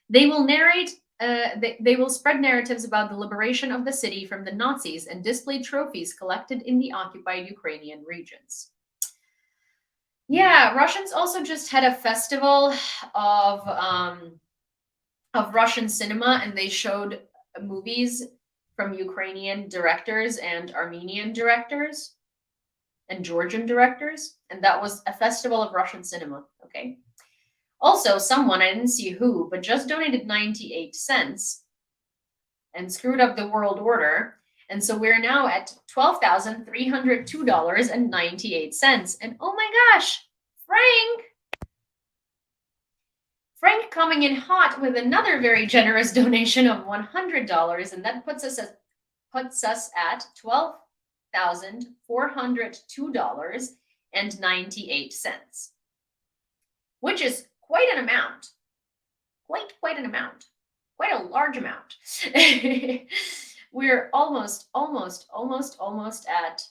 They will they will spread narratives about the liberation of the city from the Nazis and display trophies collected in the occupied Ukrainian regions. Yeah, Russians also just had a festival of of Russian cinema, and they showed movies from Ukrainian directors and Armenian directors and Georgian directors, and that was a festival of Russian cinema. Okay. Also, someone, I didn't see who, but just donated 98 cents and screwed up the world order. And so we're now at $12,302.98. And oh my gosh, Frank coming in hot with another very generous donation of $100, and that puts us at $12,402.98, which is quite an amount. Quite an amount. Quite a large amount. We're almost at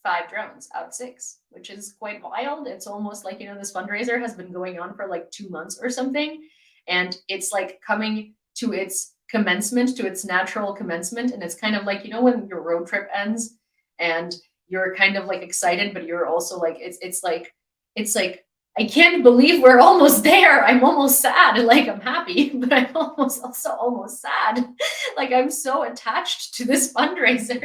5 drones out of 6, which is quite wild. It's almost like, this fundraiser has been going on for like 2 months or something, and it's like coming to its commencement, to its natural commencement. And it's kind of like, when your road trip ends and you're kind of like excited, but you're also like, it's like I can't believe we're almost there. I'm almost sad. Like, I'm happy, but I'm also almost sad. Like, I'm so attached to this fundraiser,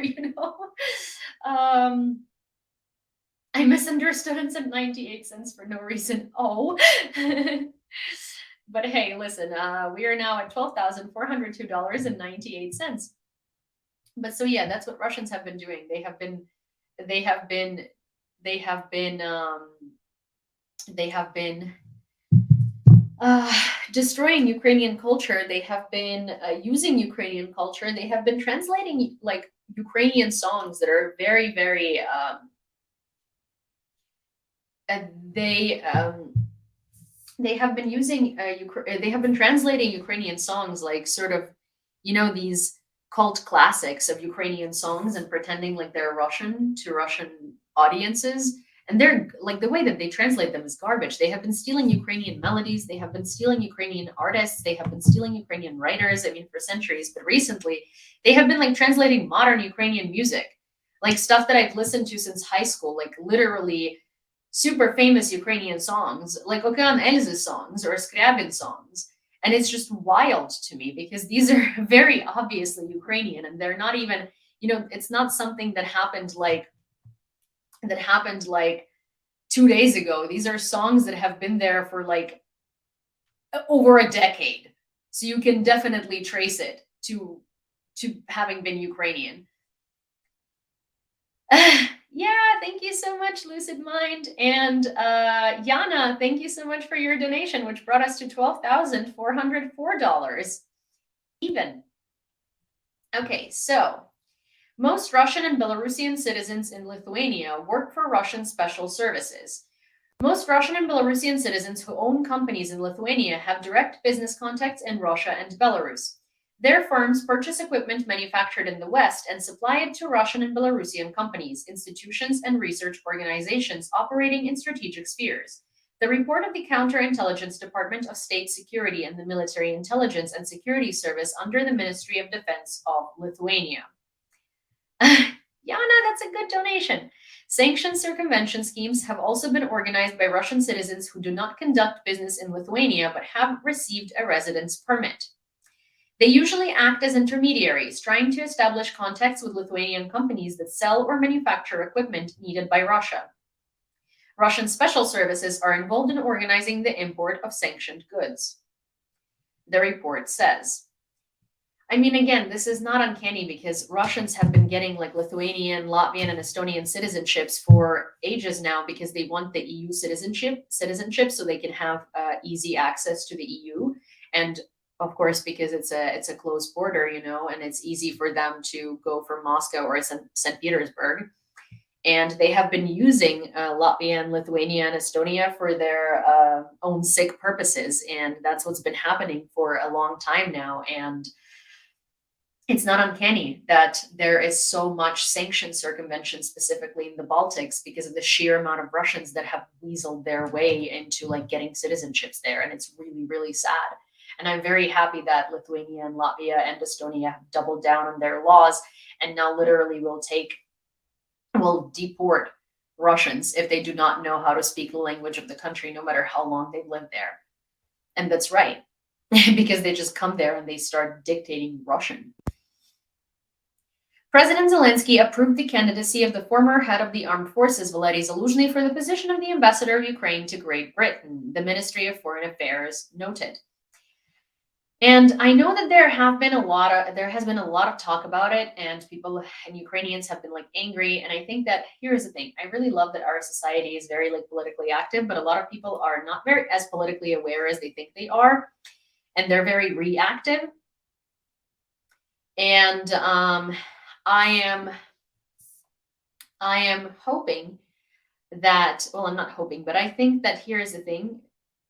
I misunderstood and said 98 cents for no reason. Oh. But hey, listen, we are now at $12,402.98. But so yeah, that's what Russians have been doing. They have been destroying Ukrainian culture. They have been using Ukrainian culture. They have been translating like Ukrainian songs that are very, very. They have been using. They have been translating Ukrainian songs like sort of, these cult classics of Ukrainian songs and pretending like they're Russian to Russian audiences. And they're like, the way that they translate them is garbage. They have been stealing Ukrainian melodies. They have been stealing Ukrainian artists. They have been stealing Ukrainian writers. I mean, for centuries. But recently, they have been like translating modern Ukrainian music, like stuff that I've listened to since high school, like literally super famous Ukrainian songs, like Okan Elz's songs or Scriabin songs. And it's just wild to me because these are very obviously Ukrainian, and they're not even, it's not something that happened like 2 days ago. These are songs that have been there for like over a decade. So you can definitely trace it to having been Ukrainian. Yeah, thank you so much, Lucid Mind. And Yana, thank you so much for your donation, which brought us to $12,404 even. Okay, so most Russian and Belarusian citizens in Lithuania work for Russian special services. Most Russian and Belarusian citizens who own companies in Lithuania have direct business contacts in Russia and Belarus. Their firms purchase equipment manufactured in the West and supply it to Russian and Belarusian companies, institutions, and research organizations operating in strategic spheres. The report of the Counterintelligence Department of State Security and the Military Intelligence and Security Service under the Ministry of Defense of Lithuania. Yana, that's a good donation. Sanction circumvention schemes have also been organized by Russian citizens who do not conduct business in Lithuania but have received a residence permit. They usually act as intermediaries, trying to establish contacts with Lithuanian companies that sell or manufacture equipment needed by Russia. Russian special services are involved in organizing the import of sanctioned goods. The report says. I mean, again, this is not uncanny because Russians have been getting like Lithuanian, Latvian, and Estonian citizenships for ages now because they want the EU citizenship so they can have easy access to the EU. And of course, because it's a closed border, and it's easy for them to go from Moscow or St. Petersburg. And they have been using Latvia, Lithuania, and Estonia for their own sick purposes. And that's what's been happening for a long time now. And it's not uncanny that there is so much sanction circumvention, specifically in the Baltics, because of the sheer amount of Russians that have weaseled their way into like getting citizenships there. And it's really, really sad. And I'm very happy that Lithuania and Latvia and Estonia have doubled down on their laws and now literally will deport Russians if they do not know how to speak the language of the country, no matter how long they've lived there. And that's right. because they just come there and they start dictating Russian. President Zelensky approved the candidacy of the former head of the armed forces, Valery Zaluzhny, for the position of the ambassador of Ukraine to Great Britain, the Ministry of Foreign Affairs noted. And I know that there has been a lot of talk about it, and people and Ukrainians have been like angry. And I think that here's the thing: I really love that our society is very like politically active, but a lot of people are not very as politically aware as they think they are, and they're very reactive. And I am hoping that, well, I'm not hoping, but I think that here is the thing.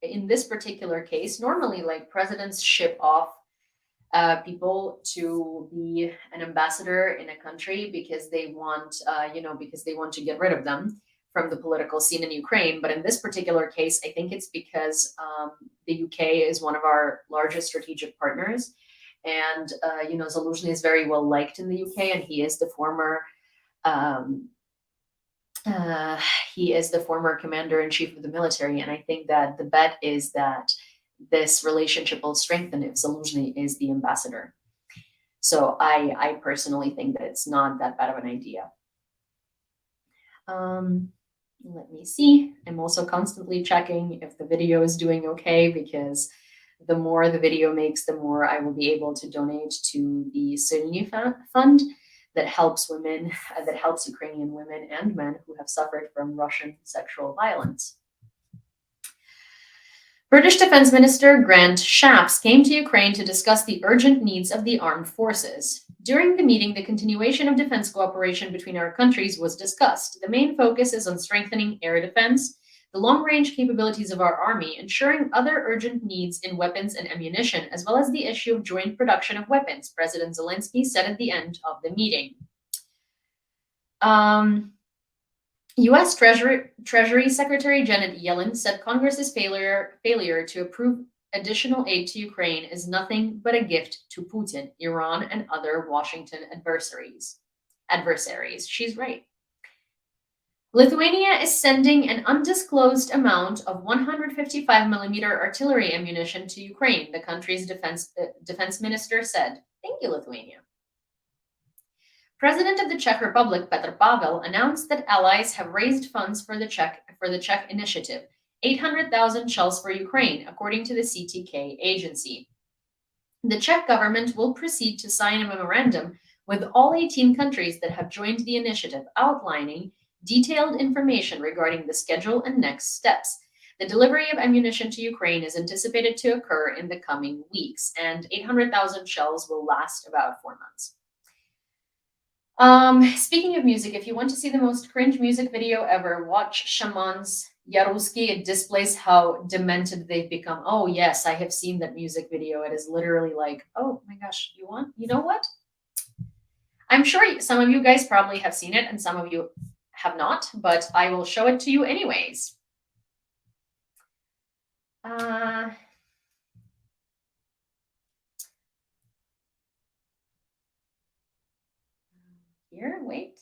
In this particular case, normally like presidents ship off people to be an ambassador in a country because they want, because they want to get rid of them from the political scene in Ukraine. But in this particular case, I think it's because the UK is one of our largest strategic partners. And, Zaluzhny is very well liked in the UK, and um, uh, he is the former commander in chief of the military. And I think that the bet is that this relationship will strengthen if Zaluzhny is the ambassador. So I personally think that it's not that bad of an idea. Let me see. I'm also constantly checking if the video is doing okay, because the more the video makes, the more I will be able to donate to the Silny Fund that helps women, that helps Ukrainian women and men who have suffered from Russian sexual violence. British Defense Minister Grant Shapps came to Ukraine to discuss the urgent needs of the armed forces. During the meeting, the continuation of defense cooperation between our countries was discussed. The main focus is on strengthening air defense, the long-range capabilities of our army, ensuring other urgent needs in weapons and ammunition, as well as the issue of joint production of weapons, President Zelensky said at the end of the meeting. U.S. Treasury Secretary Janet Yellen said Congress's failure to approve additional aid to Ukraine is nothing but a gift to Putin, Iran, and other Washington adversaries. She's right. Lithuania is sending an undisclosed amount of 155mm artillery ammunition to Ukraine, the country's defense minister said. Thank you, Lithuania. President of the Czech Republic, Petr Pavel, announced that allies have raised funds for the Czech initiative, 800,000 shells for Ukraine, according to the CTK agency. The Czech government will proceed to sign a memorandum with all 18 countries that have joined the initiative, outlining detailed information regarding the schedule and next steps. The delivery of ammunition to Ukraine is anticipated to occur in the coming weeks, and 800,000 shells will last about 4 months. Speaking of music, if you want to see the most cringe music video ever, watch Shaman's Yaruski. It displays how demented they've become. Oh yes, I have seen that music video. It is literally like, oh my gosh, you know what? I'm sure some of you guys probably have seen it and some of you have not, but I will show it to you anyways. Here, wait.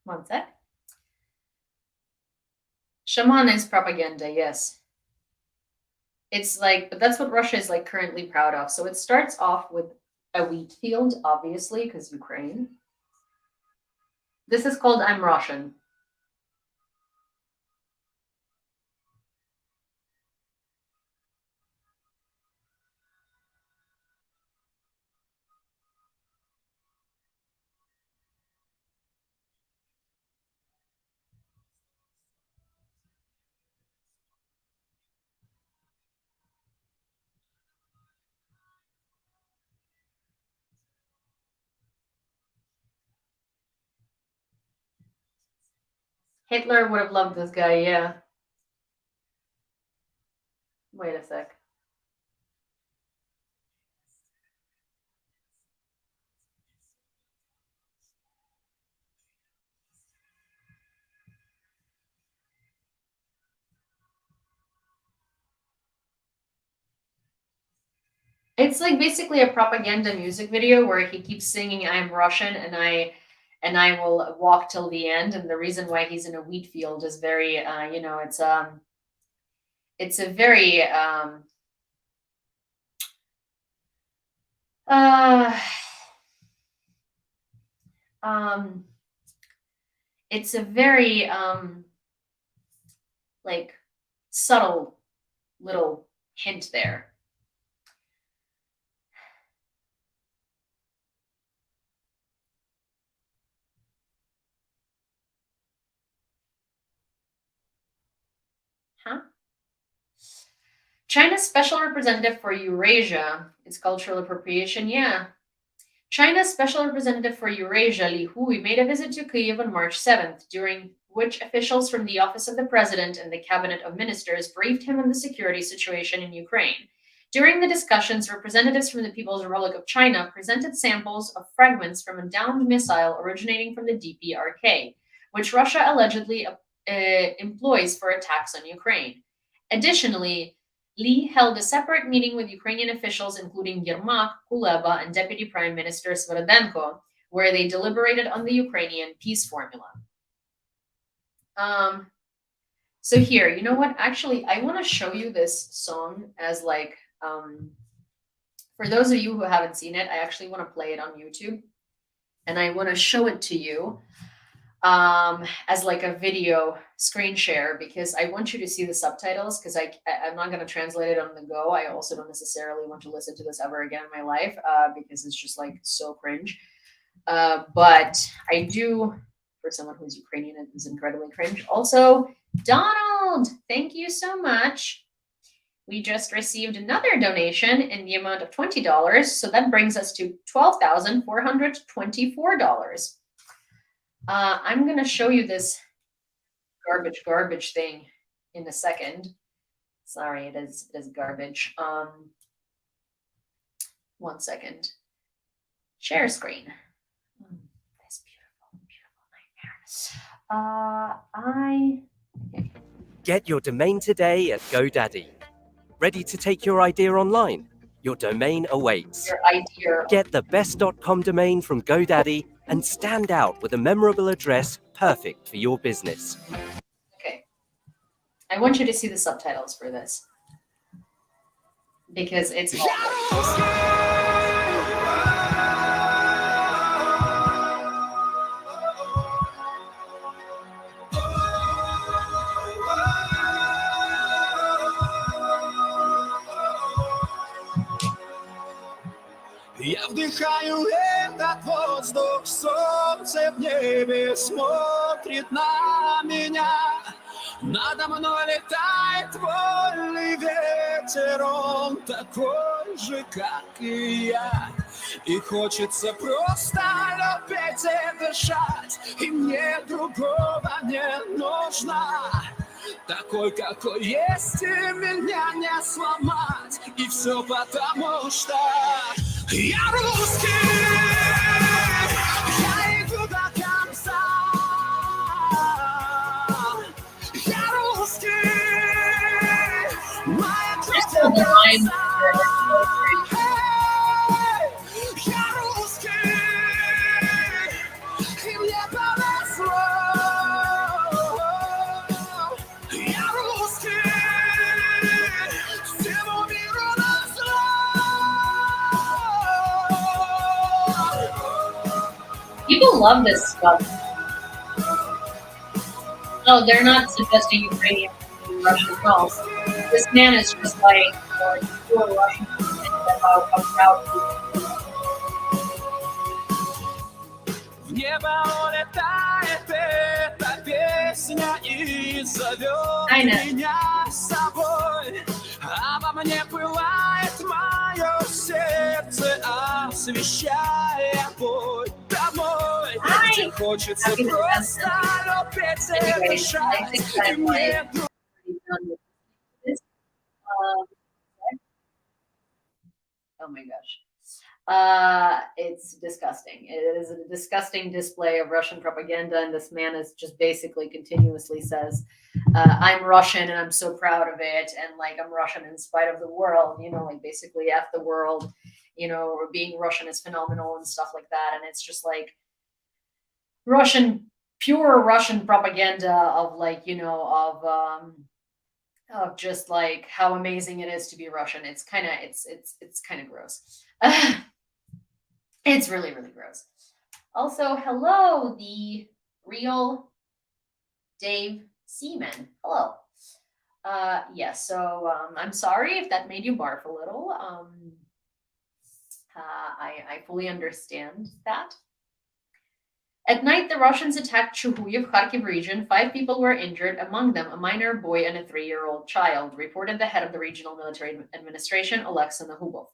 One sec. Shaman is propaganda, yes. It's like, but that's what Russia is like currently proud of. So it starts off with a wheat field, obviously, because Ukraine. This is called I'm Russian. Hitler would have loved this guy, yeah. Wait a sec. It's like basically a propaganda music video where he keeps singing "I'm Russian" and I will walk till the end. And the reason why he's in a wheat field is very, it's a very uh, um, it's a very like subtle little hint there. Huh? China's special representative for Eurasia. It's cultural appropriation. Yeah. China's special representative for Eurasia, Li Hui, made a visit to Kyiv on March 7th, during which officials from the Office of the President and the Cabinet of Ministers briefed him on the security situation in Ukraine. During the discussions, representatives from the People's Republic of China presented samples of fragments from a downed missile originating from the DPRK, which Russia allegedly employs for attacks on Ukraine. Additionally, Li held a separate meeting with Ukrainian officials, including Yermak, Kuleba, and Deputy Prime Minister Sviridenko, where they deliberated on the Ukrainian peace formula. So here, you know what? Actually, I want to show you this song as like, for those of you who haven't seen it, I actually want to play it on YouTube, and I want to show it to you as like a video screen share, because I want you to see the subtitles, because I'm not going to translate it on the go. I also don't necessarily want to listen to this ever again in my life, because it's just like so cringe. But I do, for someone who's Ukrainian, it is incredibly cringe. Also, Donald, thank you so much. We just received another donation in the amount of $20, so that brings us to $12,424. I'm going to show you this garbage thing in a second. Sorry, it is garbage. 1 second. Share screen. This beautiful nightmare. Get your domain today at GoDaddy. Ready to take your idea online? Your domain awaits. Your idea. Get the best.com domain from GoDaddy and stand out with a memorable address perfect for your business. Okay. I want you to see the subtitles for this, because it's Я вдыхаю этот воздух, солнце в небе смотрит на меня. Надо мной летает вольный ветер, он такой же, как и я. И хочется просто любить и дышать, и мне другого не нужно. Такой, какой есть, и меня не сломать. И все потому, что я русский, я иду до конца. Я русский, моя кровь льется. Я русский, и мне повезло. Я русский, всему миру назло. People love this stuff. No, they're not suggesting Ukrainian and Russian calls. This man is just like, you are Russian about how proud he is. В небо улетает эта песня и зовет меня с собой. Обо мне пылает мое сердце, освещая путь домой, где хочется просто любить и дышать. И мне Oh Oh my gosh. It's disgusting. It is a disgusting display of Russian propaganda, and this man is just basically continuously says, "I'm Russian and I'm so proud of it," and like I'm Russian in spite of the world. Like basically F the world. Or being Russian is phenomenal and stuff like that. And it's just like pure Russian propaganda of like of just like how amazing it is to be Russian. It's kind of gross. It's really, really gross. Also, hello, the real Dave Seaman. Hello. Yes, so I'm sorry if that made you barf a little. I fully understand that. At night, the Russians attacked Chuhuyev, Kharkiv region. 5 people were injured, among them a minor boy and a 3-year-old child, reported the head of the regional military administration, Alexei Nahubov.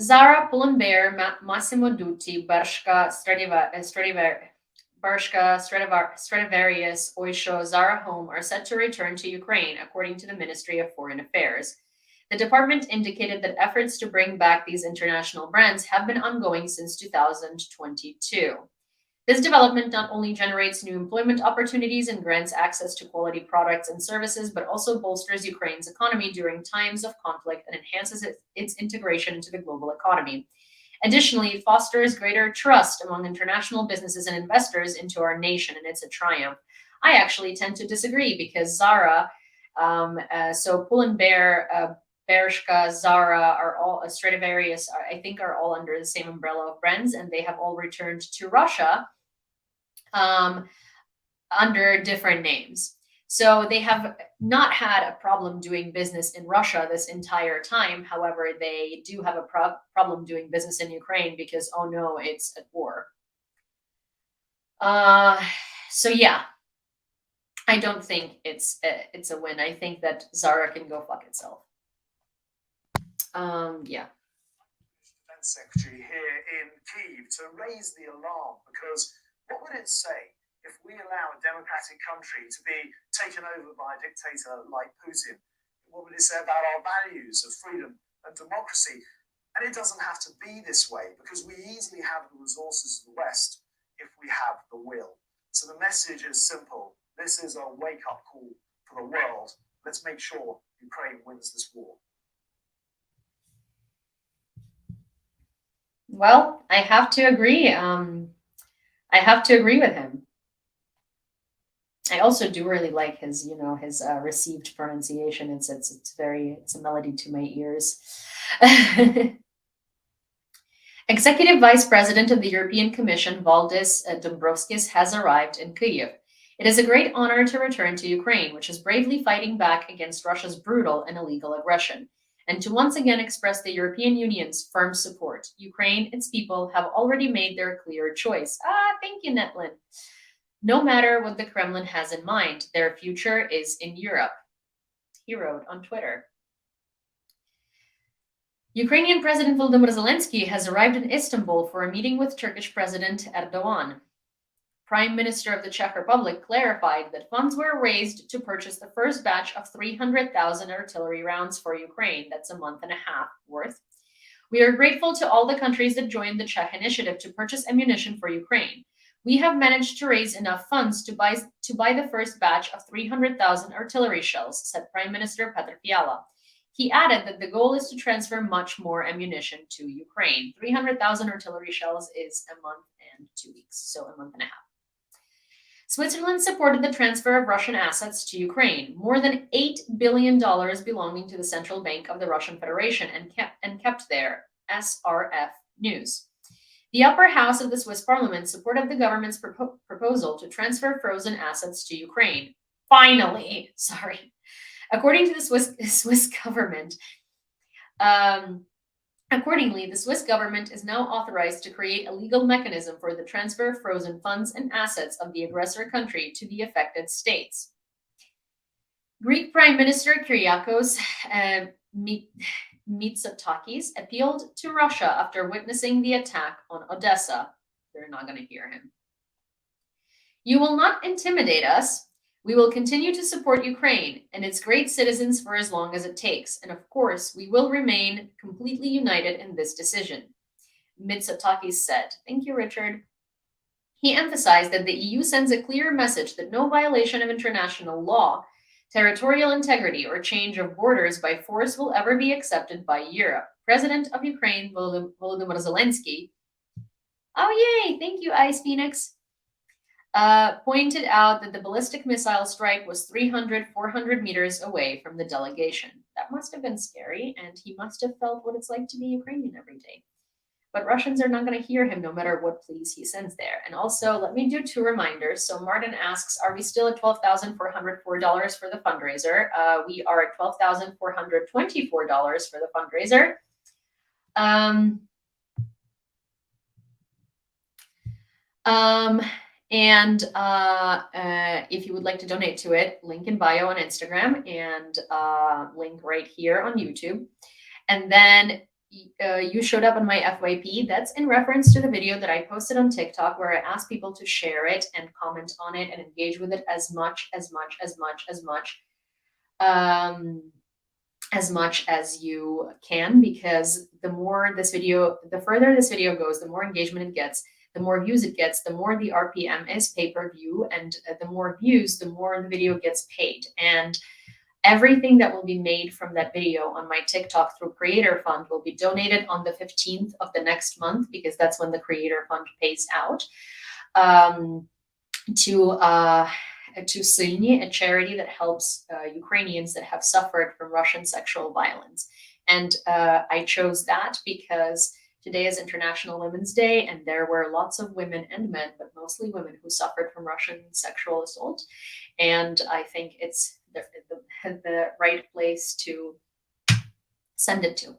Zara Pull&Bear, Massimo Dutti, Barshka Stradivarius, Oysho, Zara Home are set to return to Ukraine, according to the Ministry of Foreign Affairs. The department indicated that efforts to bring back these international brands have been ongoing since 2022. This development not only generates new employment opportunities and grants access to quality products and services, but also bolsters Ukraine's economy during times of conflict and enhances its integration into the global economy. Additionally, it fosters greater trust among international businesses and investors into our nation, and it's a triumph. I actually tend to disagree because Zara, so Pull&Bear, Bershka, Zara are all Stradivarius, I think, are all under the same umbrella of brands, and they have all returned to Russia under different names. So they have not had a problem doing business in Russia this entire time. However, they do have a problem doing business in Ukraine because, oh no, it's at war. So yeah, I don't think it's a win. I think that Zara can go fuck itself. Yeah. Defense Secretary here in Kyiv to raise the alarm, because what would it say if we allow a democratic country to be taken over by a dictator like Putin? What would it say about our values of freedom and democracy? And it doesn't have to be this way, because we easily have the resources of the West if we have the will. So the message is simple. This is a wake-up call for the world. Let's make sure Ukraine wins this war. Well, I have to agree. I have to agree with him. I also do really like his, his received pronunciation. It's a melody to my ears. Executive Vice President of the European Commission, Valdis Dombrovskis, has arrived in Kyiv. It is a great honor to return to Ukraine, which is bravely fighting back against Russia's brutal and illegal aggression, and to once again express the European Union's firm support. Ukraine, its people, have already made their clear choice. Thank you, Netlin. No matter what the Kremlin has in mind, their future is in Europe, he wrote on Twitter. Ukrainian President Volodymyr Zelensky has arrived in Istanbul for a meeting with Turkish President Erdogan. Prime Minister of the Czech Republic clarified that funds were raised to purchase the first batch of 300,000 artillery rounds for Ukraine. That's a month and a half worth. We are grateful to all the countries that joined the Czech initiative to purchase ammunition for Ukraine. We have managed to raise enough funds to buy the first batch of 300,000 artillery shells, said Prime Minister Petr Fiala. He added that the goal is to transfer much more ammunition to Ukraine. 300,000 artillery shells is a month and 2 weeks, so a month and a half. Switzerland supported the transfer of Russian assets to Ukraine, more than $8 billion belonging to the Central Bank of the Russian Federation and kept there, SRF News. The upper house of the Swiss parliament supported the government's proposal to transfer frozen assets to Ukraine. Finally, according to the Swiss government, accordingly, the Swiss government is now authorized to create a legal mechanism for the transfer of frozen funds and assets of the aggressor country to the affected states. Greek Prime Minister Kyriakos Mitsotakis appealed to Russia after witnessing the attack on Odessa. They're not going to hear him. You will not intimidate us. We will continue to support Ukraine and its great citizens for as long as it takes. And of course, we will remain completely united in this decision, Mitsotakis said. Thank you, Richard. He emphasized that the EU sends a clear message that no violation of international law, territorial integrity, or change of borders by force will ever be accepted by Europe. President of Ukraine, Volodymyr Zelensky, oh yay, thank you, Ice Phoenix, pointed out that the ballistic missile strike was 300, 400 meters away from the delegation. That must have been scary, and he must have felt what it's like to be Ukrainian every day. But Russians are not going to hear him no matter what pleas he sends there. And also, let me do 2 reminders. So Martin asks, are we still at $12,404 for the fundraiser? We are at $12,424 for the fundraiser. If you would like to donate to it, link in bio on Instagram and link right here on YouTube. And then you showed up on my FYP. That's in reference to the video that I posted on TikTok where I asked people to share it and comment on it and engage with it as much as you can, because the further this video goes, the more engagement it gets, the more views it gets, the more the RPM is pay-per-view, and the more views, the more the video gets paid. And everything that will be made from that video on my TikTok through Creator Fund will be donated on the 15th of the next month, because that's when the Creator Fund pays out, to Silny, a charity that helps Ukrainians that have suffered from Russian sexual violence. And I chose that because today is International Women's Day, and there were lots of women and men, but mostly women, who suffered from Russian sexual assault. And I think it's the right place to send it to.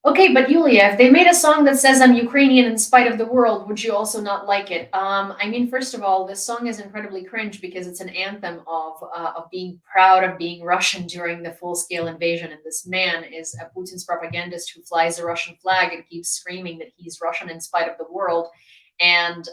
Okay, but Yulia, if they made a song that says I'm Ukrainian in spite of the world, would you also not like it? I mean, first of all, this song is incredibly cringe because it's an anthem of being proud of being Russian during the full-scale invasion. And this man is a Putin's propagandist who flies a Russian flag and keeps screaming that he's Russian in spite of the world. And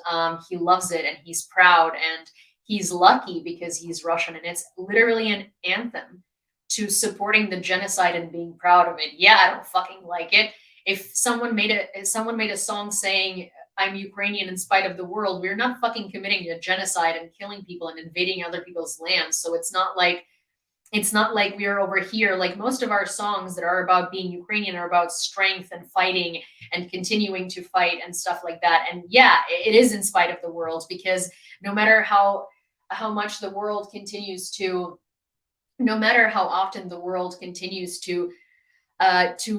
he loves it, and he's proud, and he's lucky because he's Russian. And it's literally an anthem to supporting the genocide and being proud of it. Yeah, I don't fucking like it. If someone made a song saying I'm Ukrainian in spite of the world, we're not fucking committing a genocide and killing people and invading other people's lands. So it's not like we're over here. Like, most of our songs that are about being Ukrainian are about strength and fighting and continuing to fight and stuff like that. And yeah, it is in spite of the world, because no matter how much the world continues to, no matter how often the world continues to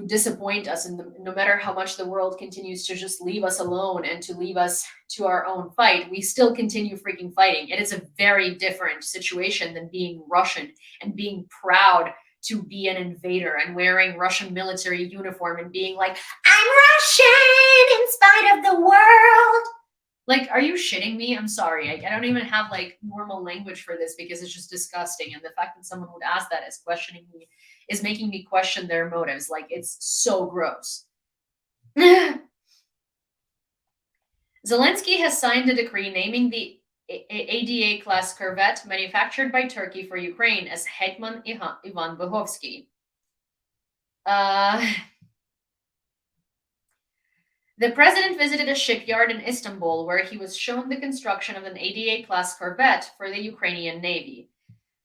disappoint us, and no matter how much the world continues to just leave us alone and to leave us to our own fight, we still continue freaking fighting. It is a very different situation than being Russian and being proud to be an invader and wearing Russian military uniform and being like, I'm Russian in spite of the world. Like, are you shitting me? I'm sorry. I don't even have like normal language for this because it's just disgusting. And the fact that someone would ask that is questioning me, is making me question their motives. Like, it's so gross. Zelensky has signed a decree naming the ADA class corvette manufactured by Turkey for Ukraine as Hetman Ivan Bohovsky. The president visited a shipyard in Istanbul where he was shown the construction of an ADA-class corvette for the Ukrainian Navy.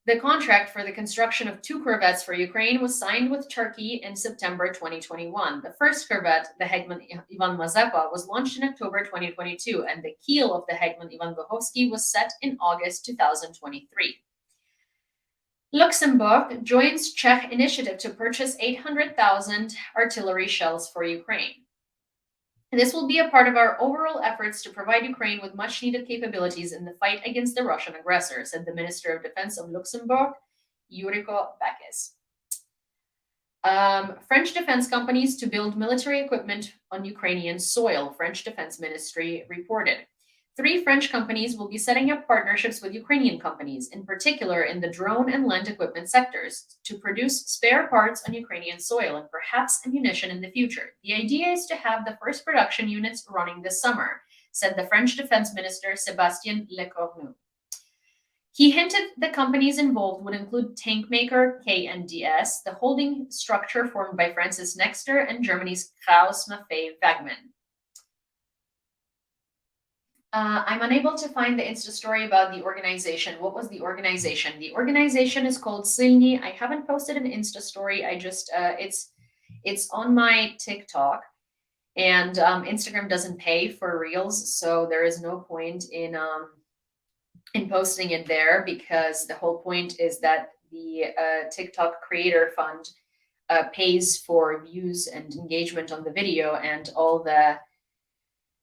The contract for the construction of 2 corvettes for Ukraine was signed with Turkey in September 2021. The first corvette, the Hetman Ivan Mazepa, was launched in October 2022, and the keel of the Hetman Ivan Bohovsky was set in August 2023. Luxembourg joins Czech initiative to purchase 800,000 artillery shells for Ukraine. This will be a part of our overall efforts to provide Ukraine with much-needed capabilities in the fight against the Russian aggressor, said the Minister of Defense of Luxembourg, Yuriko Bakis. French defense companies to build military equipment on Ukrainian soil, French Defense Ministry reported. 3 French companies will be setting up partnerships with Ukrainian companies, in particular in the drone and land equipment sectors, to produce spare parts on Ukrainian soil and perhaps ammunition in the future. The idea is to have the first production units running this summer, said the French Defense Minister Sébastien Lecornu. He hinted the companies involved would include tank maker KNDS, the holding structure formed by Francis Nexter and Germany's Krauss Maffei Wegmann. I'm unable to find the Insta story about the organization. What was the organization? The organization is called Silni. I haven't posted an Insta story. I just it's on my TikTok, and Instagram doesn't pay for reels, so there is no point in posting it there, because the whole point is that the TikTok Creator Fund pays for views and engagement on the video, and all the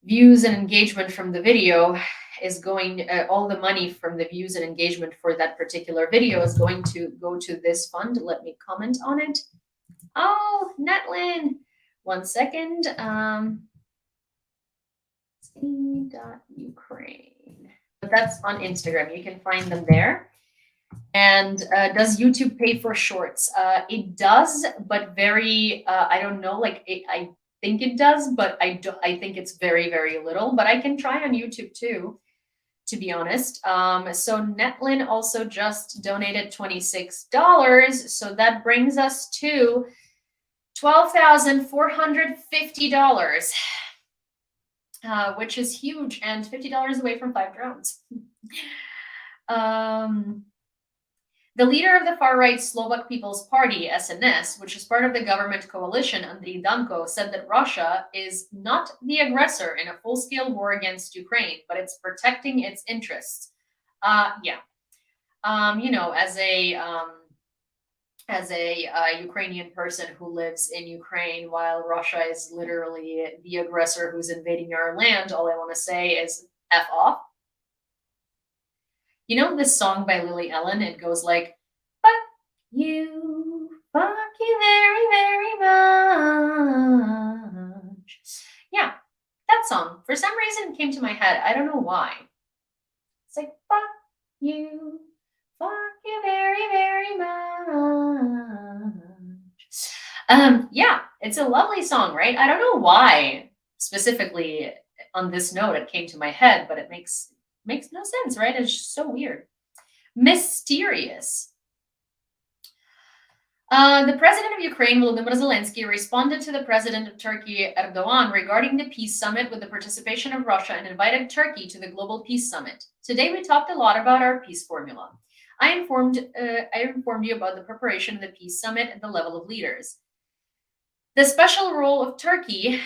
views and engagement from the video is going, all the money from the views and engagement for that particular video is going to go to this fund. Let me comment on it. Oh, Netlin, 1 second. Ukraine. But that's on Instagram. You can find them there. And does YouTube pay for shorts? It does, but very, I don't know, like I think it does, but I think it's very, very little, but I can try on YouTube too, to be honest. So Netlin also just donated $26. So that brings us to $12,450, which is huge, and $50 away from 5 drones. The leader of the far-right Slovak People's Party, SNS, which is part of the government coalition, Andriy Danko, said that Russia is not the aggressor in a full-scale war against Ukraine, but it's protecting its interests. You know, as a Ukrainian person who lives in Ukraine while Russia is literally the aggressor who's invading our land, all I want to say is F off. You know this song by Lily Ellen? It goes like, fuck you very, very much. Yeah, that song. For some reason, it came to my head. I don't know why. It's like, fuck you very, very much. Yeah, it's a lovely song, right? I don't know why specifically on this note it came to my head, but it makes no sense, right? It's just so weird. Mysterious. The president of Ukraine, Volodymyr Zelensky, responded to the president of Turkey, Erdogan, regarding the peace summit with the participation of Russia, and invited Turkey to the Global Peace Summit. Today, we talked a lot about our peace formula. I informed you about the preparation of the peace summit at the level of leaders. The special role of Turkey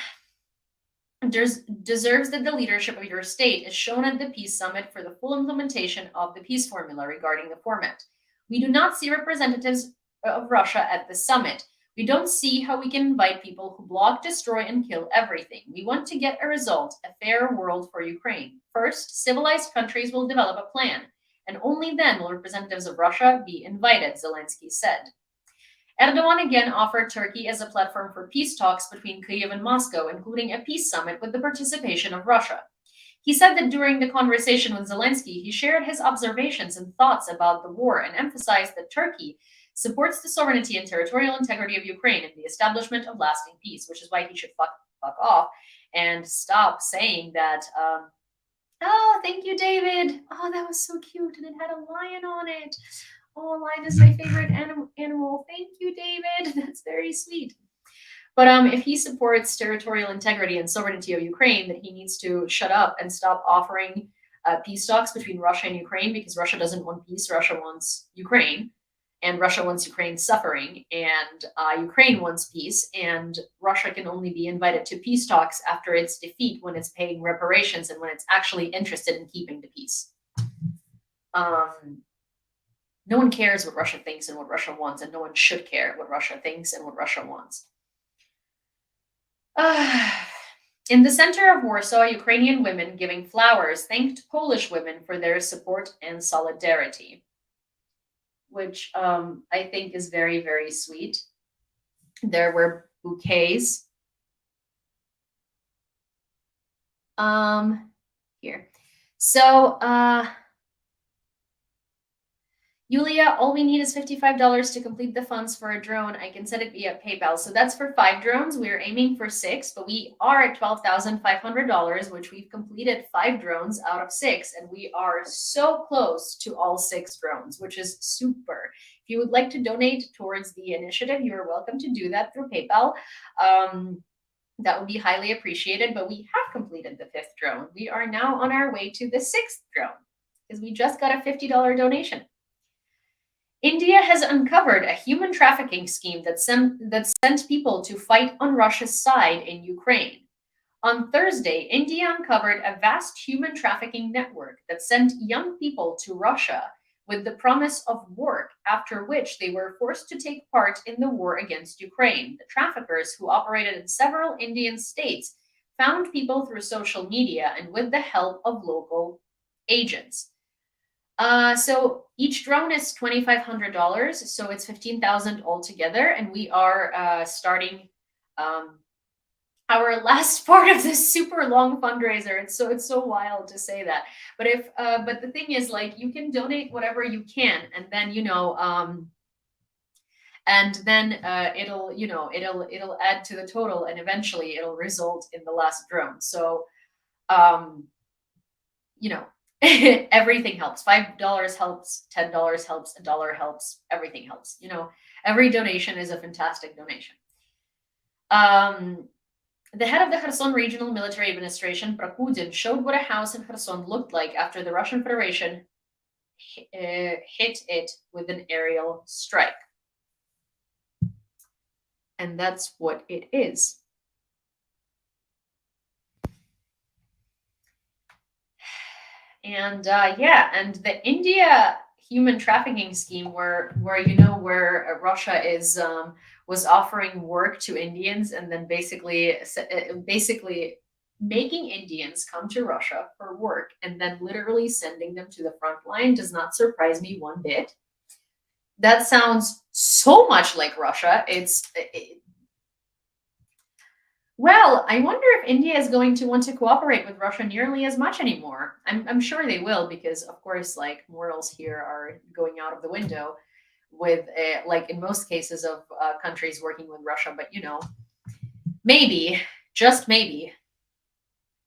deserves that the leadership of your state is shown at the peace summit for the full implementation of the peace formula regarding the format. We do not see representatives of Russia at the summit. We don't see how we can invite people who block, destroy, and kill everything. We want to get a result, a fair world for Ukraine. First, civilized countries will develop a plan, and only then will representatives of Russia be invited, Zelensky said. Erdogan again offered Turkey as a platform for peace talks between Kyiv and Moscow, including a peace summit with the participation of Russia. He said that during the conversation with Zelensky, he shared his observations and thoughts about the war and emphasized that Turkey supports the sovereignty and territorial integrity of Ukraine and the establishment of lasting peace, which is why he should fuck off and stop saying that, oh, thank you, David. Oh, that was so cute, and it had a lion on it. Oh, lion is my favorite animal. Thank you, David. That's very sweet. But if he supports territorial integrity and sovereignty of Ukraine, then he needs to shut up and stop offering peace talks between Russia and Ukraine, because Russia doesn't want peace. Russia wants Ukraine, and Russia wants Ukraine suffering, and Ukraine wants peace, and Russia can only be invited to peace talks after its defeat, when it's paying reparations and when it's actually interested in keeping the peace. No one cares what Russia thinks and what Russia wants, and no one should care what Russia thinks and what Russia wants. In the center of Warsaw, Ukrainian women giving flowers thanked Polish women for their support and solidarity, which I think is very, very sweet. There were bouquets. Here. So, Yulia, all we need is $55 to complete the funds for a drone. I can send it via PayPal. So that's for 5 drones. We are aiming for 6, but we are at $12,500, which we've completed 5 drones out of 6. And we are so close to all 6 drones, which is super. If you would like to donate towards the initiative, you are welcome to do that through PayPal. That would be highly appreciated, but we have completed the 5th drone. We are now on our way to the 6th drone because we just got a $50 donation. India has uncovered a human trafficking scheme that sent people to fight on Russia's side in Ukraine. On Thursday, India uncovered a vast human trafficking network that sent young people to Russia with the promise of work, after which they were forced to take part in the war against Ukraine. The traffickers, who operated in several Indian states, found people through social media and with the help of local agents. So each drone is $2,500, so it's $15,000 altogether, and we are starting our last part of this super long fundraiser. It's so wild to say that, but but the thing is, like, you can donate whatever you can, and then it'll add to the total, and eventually it'll result in the last drone. So everything helps. $5 helps, $10 helps, $1 helps, everything helps. Every donation is a fantastic donation. The head of the Kherson Regional Military Administration, Prakudin, showed what a house in Kherson looked like after the Russian Federation hit it with an aerial strike. And that's what it is. And and the India human trafficking scheme, where Russia was offering work to Indians, and then basically making Indians come to Russia for work and then literally sending them to the front line, does not surprise me one bit. That sounds so much like Russia. Well, I wonder if India is going to want to cooperate with Russia nearly as much anymore. I'm sure they will, because of course, like, morals here are going out of the window with like in most cases of countries working with Russia. But maybe, just maybe,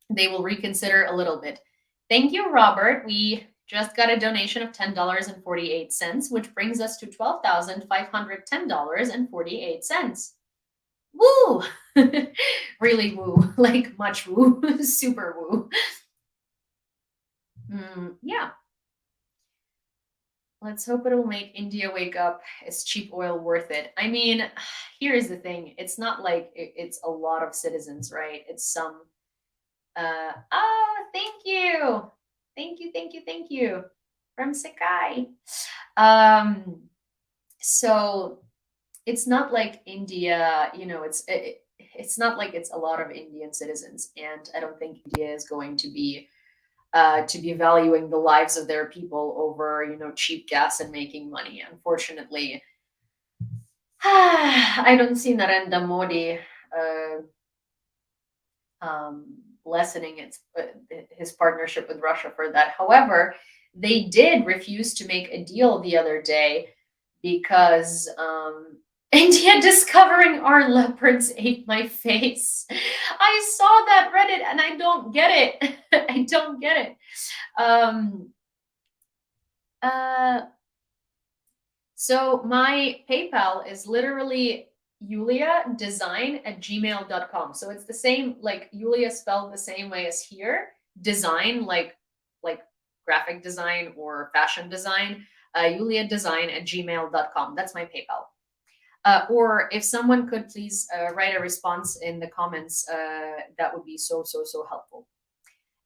they will reconsider a little bit. Thank you, Robert. We just got a donation of $10.48, which brings us to $12,510.48. Woo! Really woo, like much woo, super woo. Yeah. Let's hope it will make India wake up. Is cheap oil worth it? I mean, here's the thing. It's not like it's a lot of citizens, right? It's some. Thank you. Thank you. From Sakai. So it's not like India, it's not like it's a lot of Indian citizens, and I don't think India is going to be valuing the lives of their people over, cheap gas and making money. Unfortunately, I don't see Narendra Modi lessening his partnership with Russia for that. However, they did refuse to make a deal the other day because India discovering our leopards ate my face. I saw that Reddit and I don't get it. I don't get it. So my PayPal is literally yuleadesign@gmail.com. So it's the same, like Yulia spelled the same way as here. Design, like graphic design or fashion design. yuleadesign@gmail.com. That's my PayPal. Or if someone could please write a response in the comments, that would be so helpful.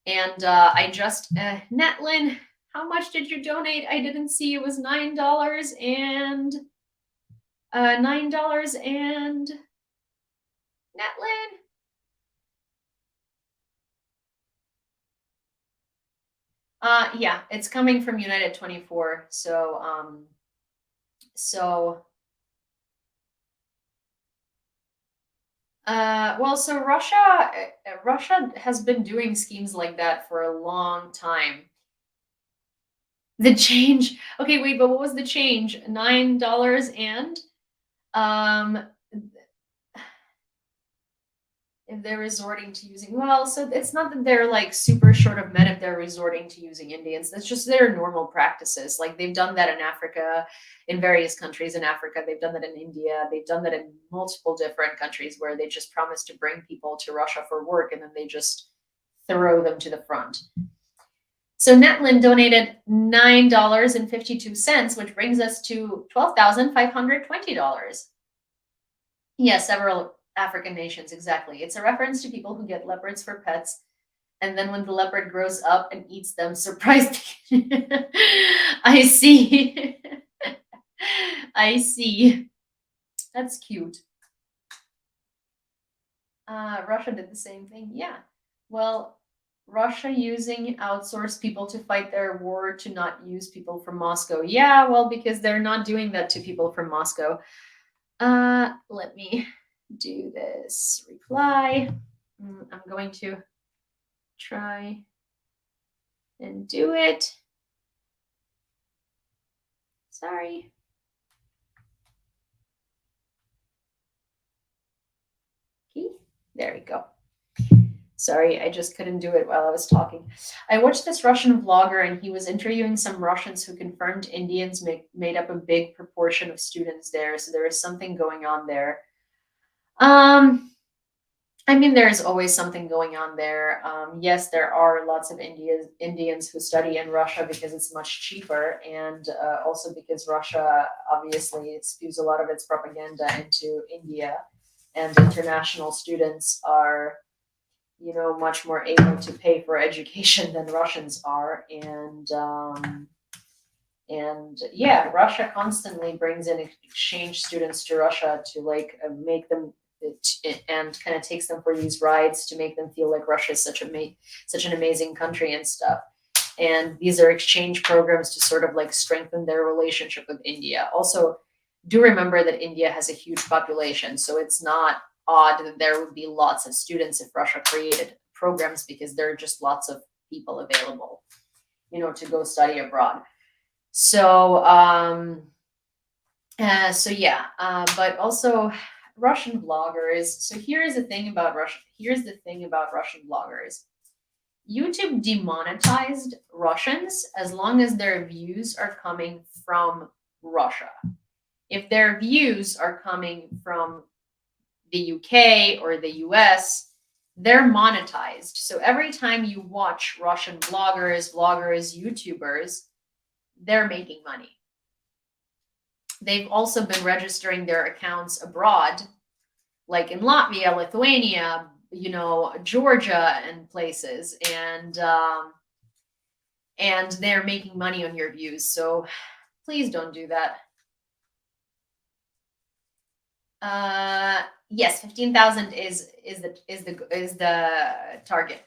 And I just, Netlin, how much did you donate? I didn't see. It was $9 and $9 and Netlin. Yeah, it's coming from United 24. So so Russia has been doing schemes like that for a long time. The change. Okay, wait, but what was the change? $9 and if they're resorting to using, well, so it's not that they're like super short of men if they're resorting to using Indians. That's just their normal practices. Like they've done that in Africa, in various countries in Africa. They've done that in India. They've done that in multiple different countries where they just promise to bring people to Russia for work and then they just throw them to the front. So Netlin donated $9.52, which brings us to $12,520. Yes, several African nations, exactly. It's a reference to people who get leopards for pets, and then when the leopard grows up and eats them, surprise. I see. I see. That's cute. Russia did the same thing. Yeah. Well, Russia using outsourced people to fight their war to not use people from Moscow. Yeah, well, because they're not doing that to people from Moscow. Let me do this reply. I'm going to try and do it. Sorry. Okay, there we go. Sorry, I just couldn't do it while I was talking. I watched this Russian vlogger and he was interviewing some Russians who confirmed Indians made up a big proportion of students there. So there is something going on there. I mean, there's always something going on there. Yes, there are lots of Indians who study in Russia because it's much cheaper, and also because Russia obviously it spews a lot of its propaganda into India, and international students are, you know, much more able to pay for education than Russians are, and yeah, Russia constantly brings in exchange students to Russia to like make them and kind of takes them for these rides to make them feel like Russia is such an amazing country and stuff. And these are exchange programs to sort of like strengthen their relationship with India. Also, do remember that India has a huge population, so it's not odd that there would be lots of students if Russia created programs because there are just lots of people available, you know, to go study abroad. So, but also Russian bloggers. So here's the thing about Russian bloggers. YouTube demonetized Russians as long as their views are coming from Russia. If their views are coming from the UK or the US, they're monetized. So every time you watch Russian bloggers, YouTubers, they're making money. They've also been registering their accounts abroad, like in Latvia, Lithuania, you know, Georgia and places, and they're making money on your views. So please don't do that. Yes, 15,000 is the target.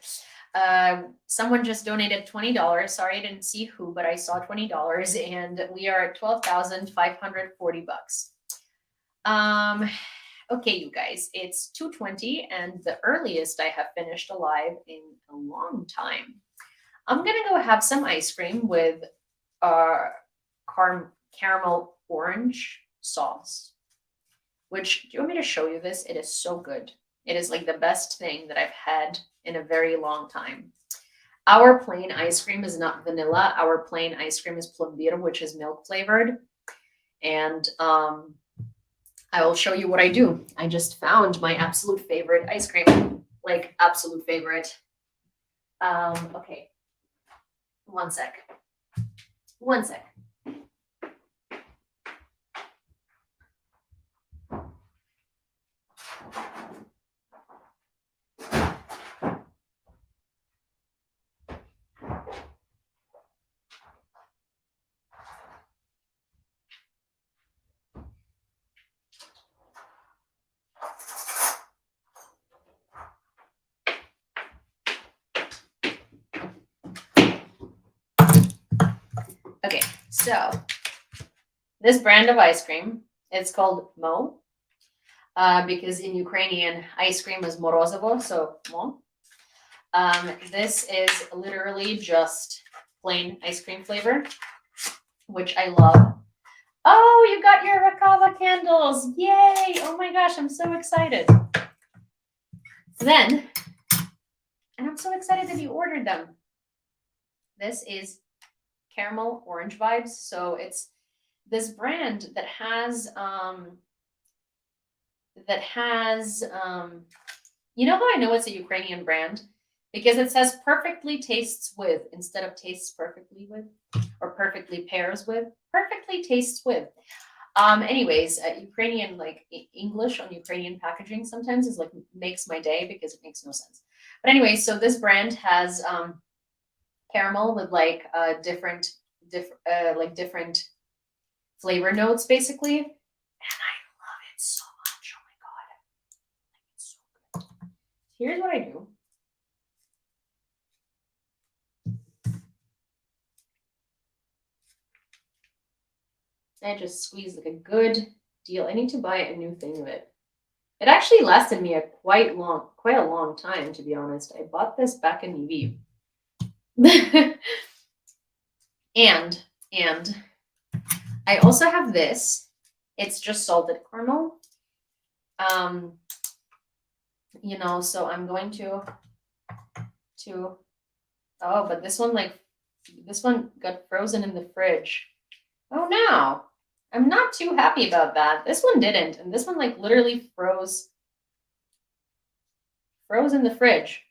Someone just donated $20. Sorry, I didn't see who, but I saw $20, and we are at $12,540. Okay, you guys, it's 2:20, and the earliest I have finished a live in a long time. I'm gonna go have some ice cream with caramel orange sauce. Which, do you want me to show you this? It is so good. It is like the best thing that I've had in a very long time. Our plain ice cream is not vanilla. Our plain ice cream is plombir, which is milk flavored. And I will show you what I do. I just found my absolute favorite ice cream, like absolute favorite. Okay, one sec. Okay, so this brand of ice cream, it's called Mo, because in Ukrainian ice cream is morozovo, so Mo. This is literally just plain ice cream flavor. which I love. Oh, you got your Rakava candles. Yay. Oh my gosh, I'm so excited. Then, and I'm so excited that you ordered them. This is caramel orange vibes. So it's this brand that has you know how I know it's a Ukrainian brand? Because it says perfectly tastes with instead of tastes perfectly with, or perfectly pairs with, perfectly tastes with. Anyways, Ukrainian, like English on Ukrainian packaging sometimes is like makes my day because it makes no sense. But anyway, so this brand has caramel with like different flavor notes basically, and I love it so much. Oh my god, it's so good. Here's what I do. I just squeeze like a good deal. I need to buy a new thing of it. It actually lasted me quite a long time, to be honest. I bought this back in Lviv. and I also have this. It's just salted caramel. You know, so I'm going to oh, but this one got frozen in the fridge. Oh no. I'm not too happy about that. This one didn't, and this one like literally froze in the fridge.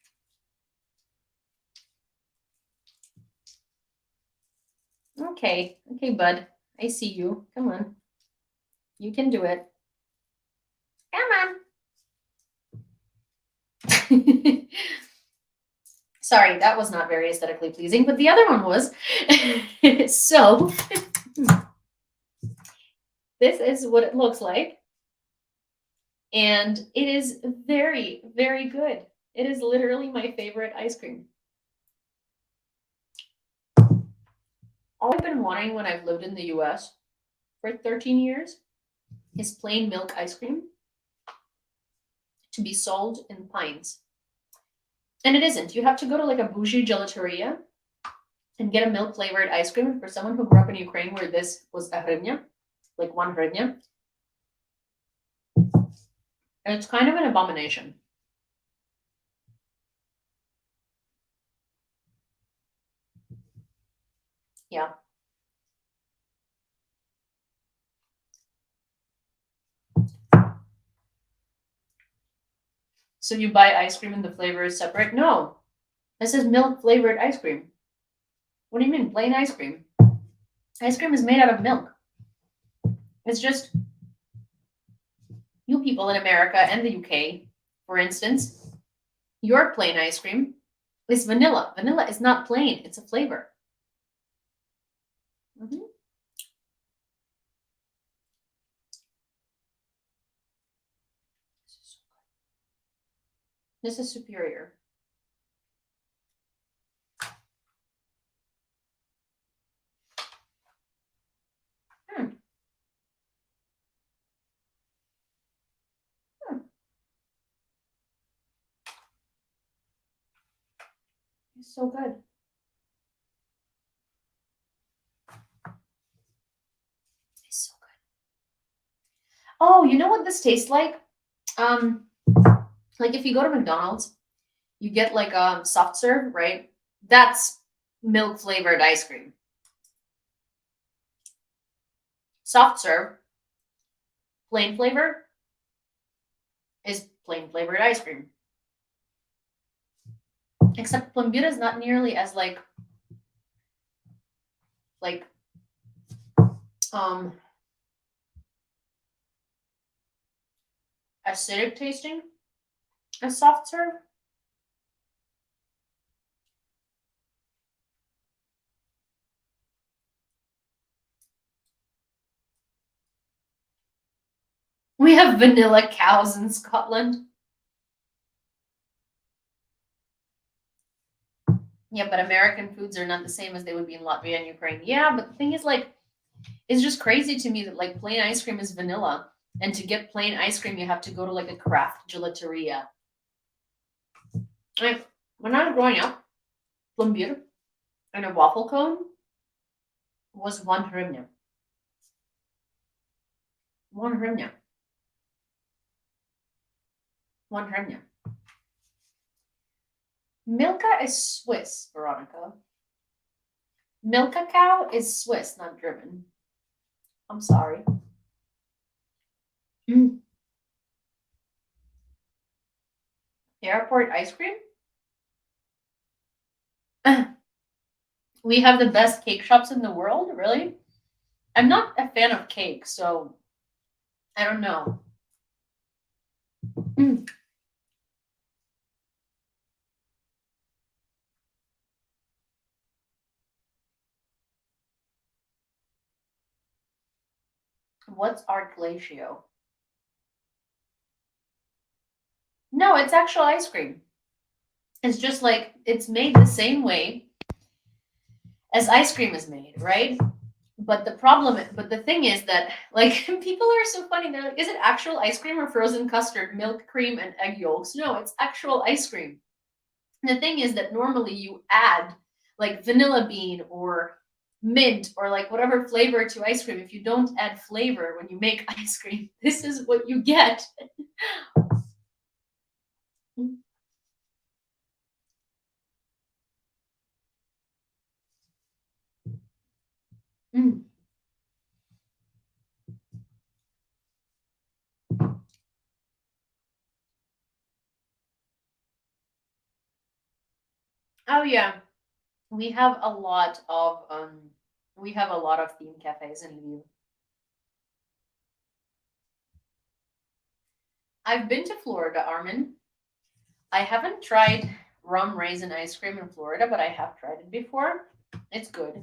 Okay, bud. I see you. Come on. You can do it. Come on. Sorry, that was not very aesthetically pleasing, but the other one was. So, this is what it looks like. And it is very, very good. It is literally my favorite ice cream. All I've been wanting when I've lived in the US for 13 years is plain milk ice cream to be sold in pints. And it isn't. You have to go to like a bougie gelateria and get a milk flavored ice cream. For someone who grew up in Ukraine where this was a hryvnia, like 1 hryvnia, and it's kind of an abomination. Yeah. So you buy ice cream and the flavor is separate? No. This is milk flavored ice cream. What do you mean, plain ice cream? Ice cream is made out of milk. It's just you people in America and the UK, for instance, your plain ice cream is vanilla. Vanilla is not plain, it's a flavor. Mm-hmm. This is superior. It's so good. It's so good. Oh, you know what this tastes like? Like if you go to McDonald's, you get like a soft serve, right? That's milk flavored ice cream. Soft serve, plain flavor, is plain flavored ice cream. Except Plambira is not nearly as like acidic tasting as soft serve. We have vanilla cows in Scotland. Yeah, but American foods are not the same as they would be in Latvia and Ukraine. Yeah, but the thing is, like, it's just crazy to me that like plain ice cream is vanilla, and to get plain ice cream, you have to go to like a craft gelateria. Like when I was growing up, plumbier and a waffle cone was 1 hryvnia. 1 hryvnia. 1 hryvnia. Milka is Swiss, Veronica. Milka cow is Swiss, not German. I'm sorry. Airport ice cream? We have the best cake shops in the world, really? I'm not a fan of cake, so I don't know. What's art glacio? No, it's actual ice cream. It's just like it's made the same way as ice cream is made, right? But the thing is that like people are so funny. They're like, is it actual ice cream or frozen custard, milk, cream, and egg yolks? No, it's actual ice cream. And the thing is that normally you add like vanilla bean or mint or like whatever flavor to ice cream. If you don't add flavor when you make ice cream, this is what you get. Mm. Oh yeah, we have a lot of theme cafes in Lviv. I've been to Florida, Armin. I haven't tried rum raisin ice cream in Florida, but I have tried it before. It's good.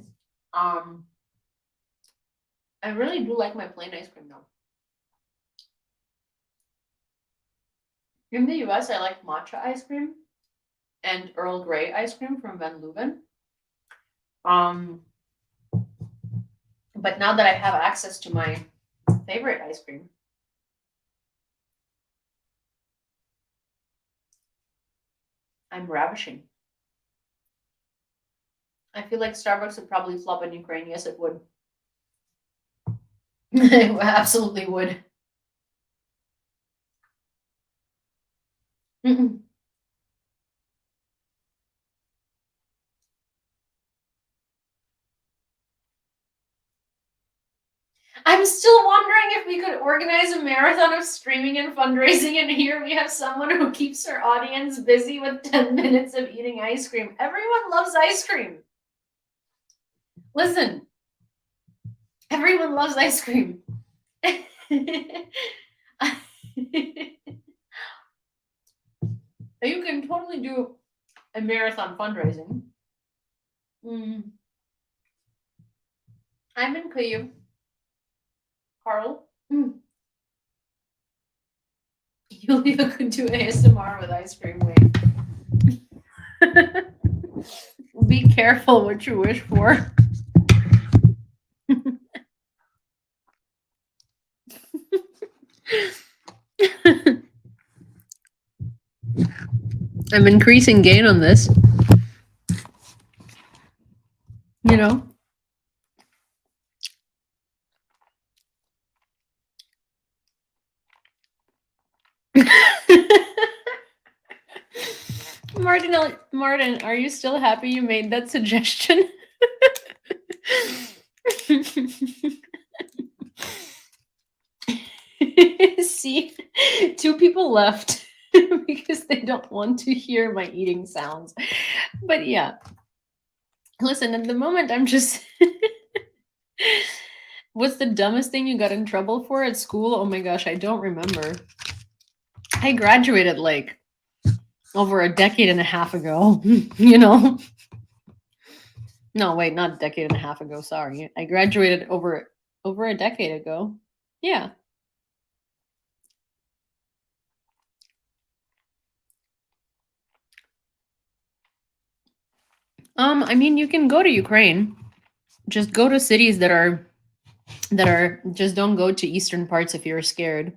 I really do like my plain ice cream though. In the US, I like matcha ice cream and Earl Grey ice cream from Van Leuven. But now that I have access to my favorite ice cream, I'm ravishing. I feel like Starbucks would probably flop in Ukraine. Yes, it would. It absolutely would. Mm-mm. I'm still wondering if we could organize a marathon of streaming and fundraising, and here we have someone who keeps her audience busy with 10 minutes of eating ice cream. Everyone loves ice cream. Listen, everyone loves ice cream. You can totally do a marathon fundraising. I'm in Kyiv. Carl. Yulia could do ASMR with ice cream. Wait. Be careful what you wish for. I'm increasing gain on this. You know? Martin, are you still happy you made that suggestion? See, 2 people left because they don't want to hear my eating sounds. But yeah, listen, at the moment I'm just what's the dumbest thing you got in trouble for at school? Oh my gosh, I don't remember. I graduated like over a decade and a half ago, you know? No, wait, not a decade and a half ago, sorry. I graduated over a decade ago. Yeah. I mean, you can go to Ukraine. Just go to cities that are just don't go to eastern parts if you're scared.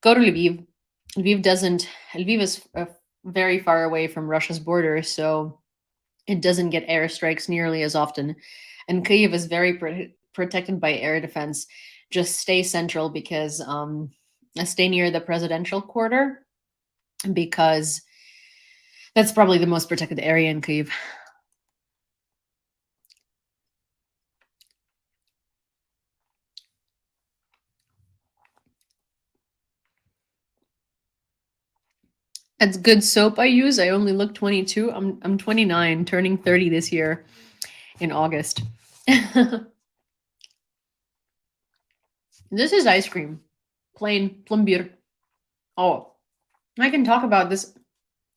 Go to Lviv. Lviv is very far away from Russia's border, so it doesn't get airstrikes nearly as often And Kyiv is very protected by air defense. Just stay central because stay near the presidential quarter because that's probably the most protected area in Kyiv. That's good soap I use. I only look 22. I'm 29, turning 30 this year in August. This is ice cream. Plain plumbier. Oh, I can talk about this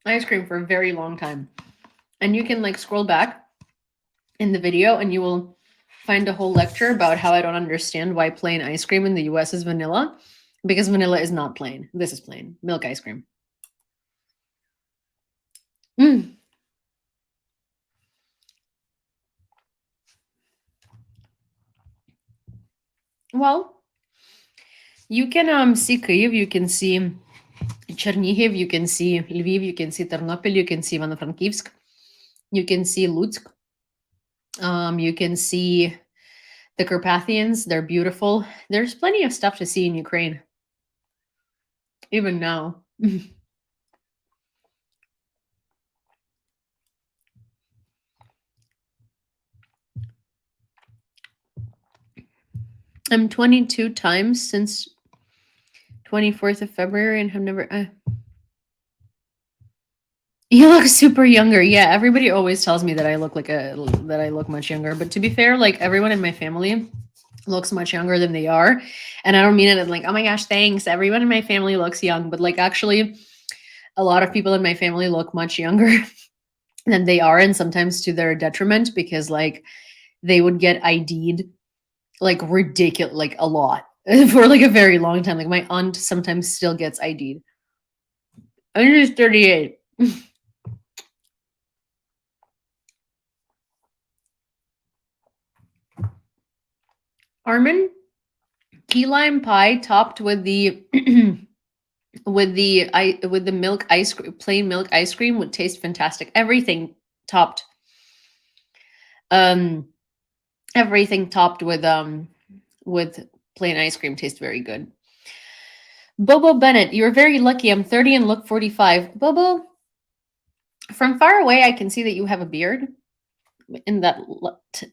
ice cream for a very long time. And you can like scroll back in the video and you will find a whole lecture about how I don't understand why plain ice cream in the US is vanilla. Because vanilla is not plain. This is plain. Milk ice cream. Well, you can see Kyiv, you can see Chernihiv, you can see Lviv, you can see Ternopil, you can see Ivano-Frankivsk, you can see Lutsk, you can see the Carpathians, they're beautiful. There's plenty of stuff to see in Ukraine, even now. I'm 22 times since 24th of February and have never... You look super younger. Yeah, everybody always tells me that I look that I look much younger. But to be fair, like everyone in my family looks much younger than they are. And I don't mean it as like, oh my gosh, thanks. Everyone in my family looks young. But like actually, a lot of people in my family look much younger than they are. And sometimes to their detriment because like they would get ID'd like ridiculous, like a lot for like a very long time. Like my aunt sometimes still gets ID'd. I'm just 38. Armin, key lime pie topped with the with the milk ice cream, plain milk ice cream would taste fantastic. Everything topped everything topped with plain ice cream tastes very good. Bobo Bennett, you're very lucky. I'm 30 and look 45. Bobo, from far away I can see that you have a beard in that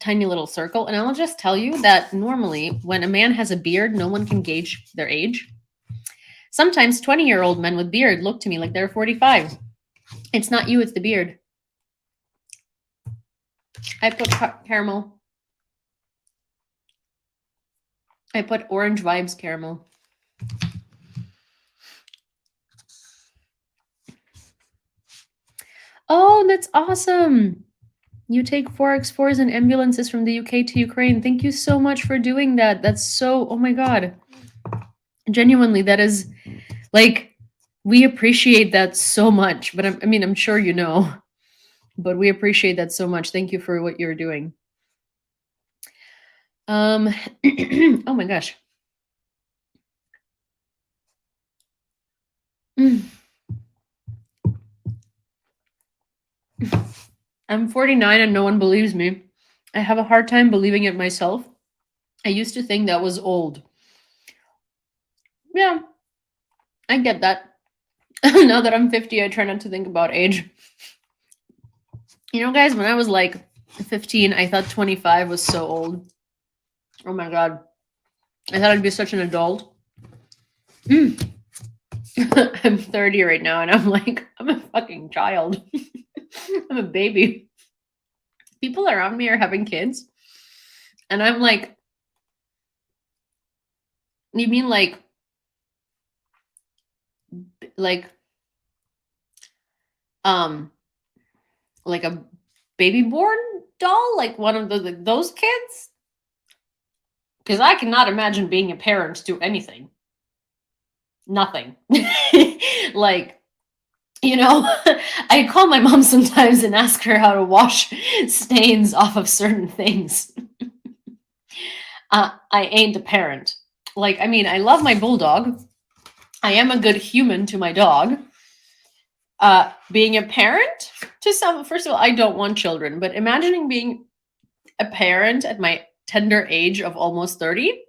tiny little circle. And I'll just tell you that normally when a man has a beard, no one can gauge their age. Sometimes 20-year-old men with beard look to me like they're 45. It's not you, it's the beard. I put caramel. I put orange vibes caramel. Oh, that's awesome. You take 4x4s and ambulances from the UK to Ukraine. Thank you so much for doing that. That's so, oh my God. Genuinely, that is like, we appreciate that so much. But I mean, I'm sure you know, but we appreciate that so much. Thank you for what you're doing. Oh my gosh. I'm 49 and no one believes me. I have a hard time believing it myself. I used to think that was old. Yeah, I get that. Now that I'm 50, I try not to think about age. You know, guys, when I was like 15, I thought 25 was so old. Oh my God. I thought I'd be such an adult. I'm 30 right now and I'm like, I'm a fucking child. I'm a baby. People around me are having kids. And I'm like, you mean like a baby born doll? Like one of those kids? Because I cannot imagine being a parent to anything. Nothing. Like, you know, I call my mom sometimes and ask her how to wash stains off of certain things. I ain't a parent. Like, I mean, I love my bulldog. I am a good human to my dog. Being a parent to some, first of all, I don't want children, but imagining being a parent at my tender age of almost 30,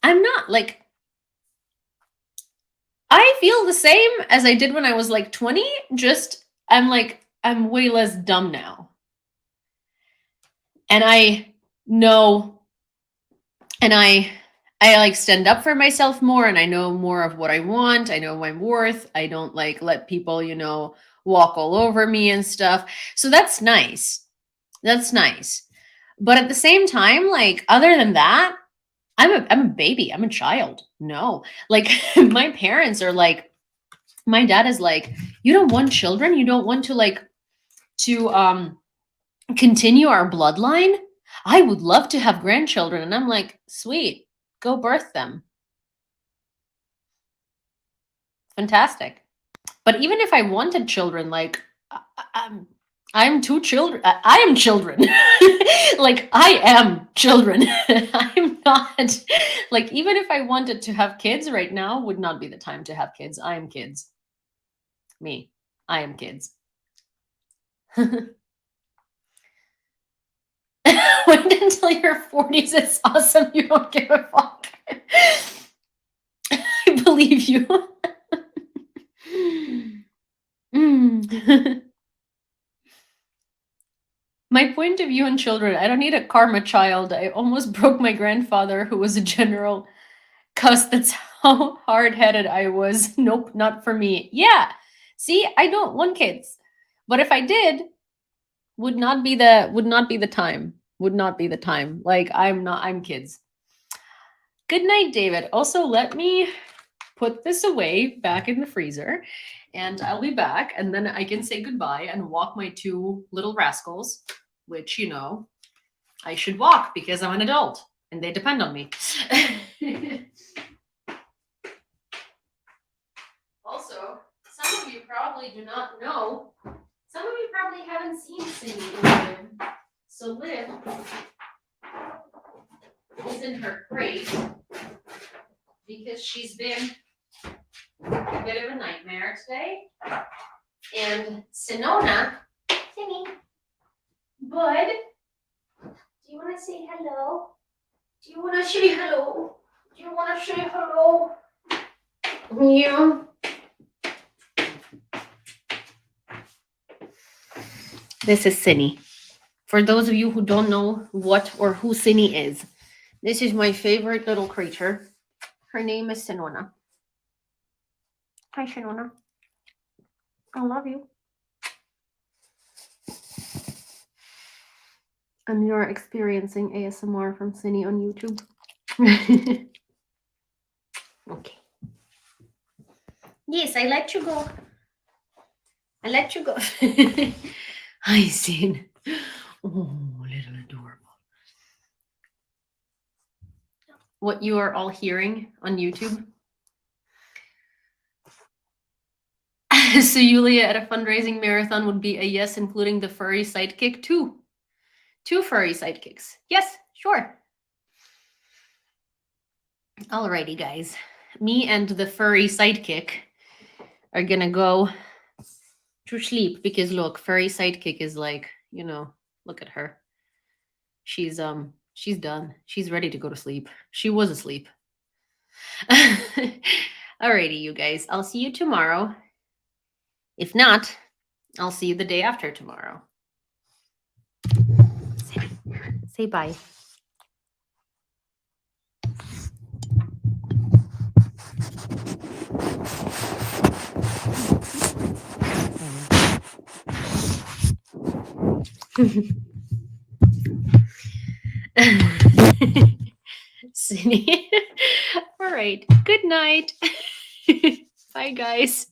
I'm not like, I feel the same as I did when I was like 20, just I'm way less dumb now. And I know, and I like stand up for myself more, and I know more of what I want. I know my worth. I don't like let people, walk all over me and stuff. So that's nice. That's nice. But at the same time, like, other than that, I'm a baby. I'm a child. No. Like, my parents are like, my dad is like, you don't want children? You don't want to continue our bloodline? I would love to have grandchildren. And I'm like, sweet, go birth them. Fantastic. But even if I wanted children, like, I'm two children. I am children. Like, I am children. I'm not, like, even if I wanted to have kids right now, would not be the time to have kids. I am kids. Me. I am kids. Wait until your 40s. It's awesome. You don't give a fuck. I believe you. My point of view on children. I don't need a karma child. I almost broke my grandfather, who was a general cuss. That's how hard-headed I was. Nope, not for me. Yeah. See, I don't want kids. But if I did, would not be the time. Would not be the time. Like, I'm kids. Good night, David. Also, let me put this away back in the freezer, and I'll be back, and then I can say goodbye and walk my two little rascals, which, I should walk because I'm an adult and they depend on me. Also, some of you probably do not know, some of you probably haven't seen Cindy in Liv. So Liv is in her crate because she's been a bit of a nightmare today. And Sinona, Cindy, bud, do you want to say hello? Do you want to say hello? Do you want to say hello? Yeah. This is Cindy. For those of you who don't know what or who Cindy is, this is my favorite little creature. Her name is Sinona. Hi, Sinona. I love you. And you're experiencing ASMR from Cindy on YouTube. Okay. Yes, I let you go. I let you go. Hi, Sin. Oh, little adorable. What you are all hearing on YouTube. So Yewleea at a fundraising marathon would be a yes, including the furry sidekick too. 2 furry sidekicks. Yes, sure. Alrighty, guys. Me and the furry sidekick are gonna go to sleep because look, furry sidekick is like, look at her. She's done. She's ready to go to sleep. She was asleep. Alrighty, you guys. I'll see you tomorrow. If not, I'll see you the day after tomorrow. Say bye. Cindy. All right. Good night. Bye, guys.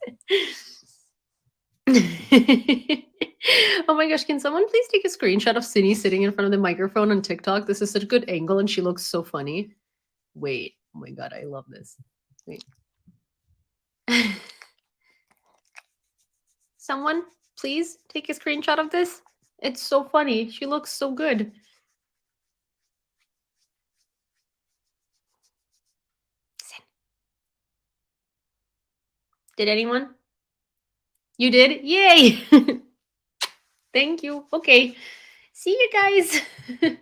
Oh my gosh, can someone please take a screenshot of Cindy sitting in front of the microphone on TikTok? This is such a good angle and she looks so funny. Wait. Oh my god, I love this. Wait. Someone, please take a screenshot of this. It's so funny. She looks so good. Did anyone? You did? Yay! Thank you. Okay. See you guys.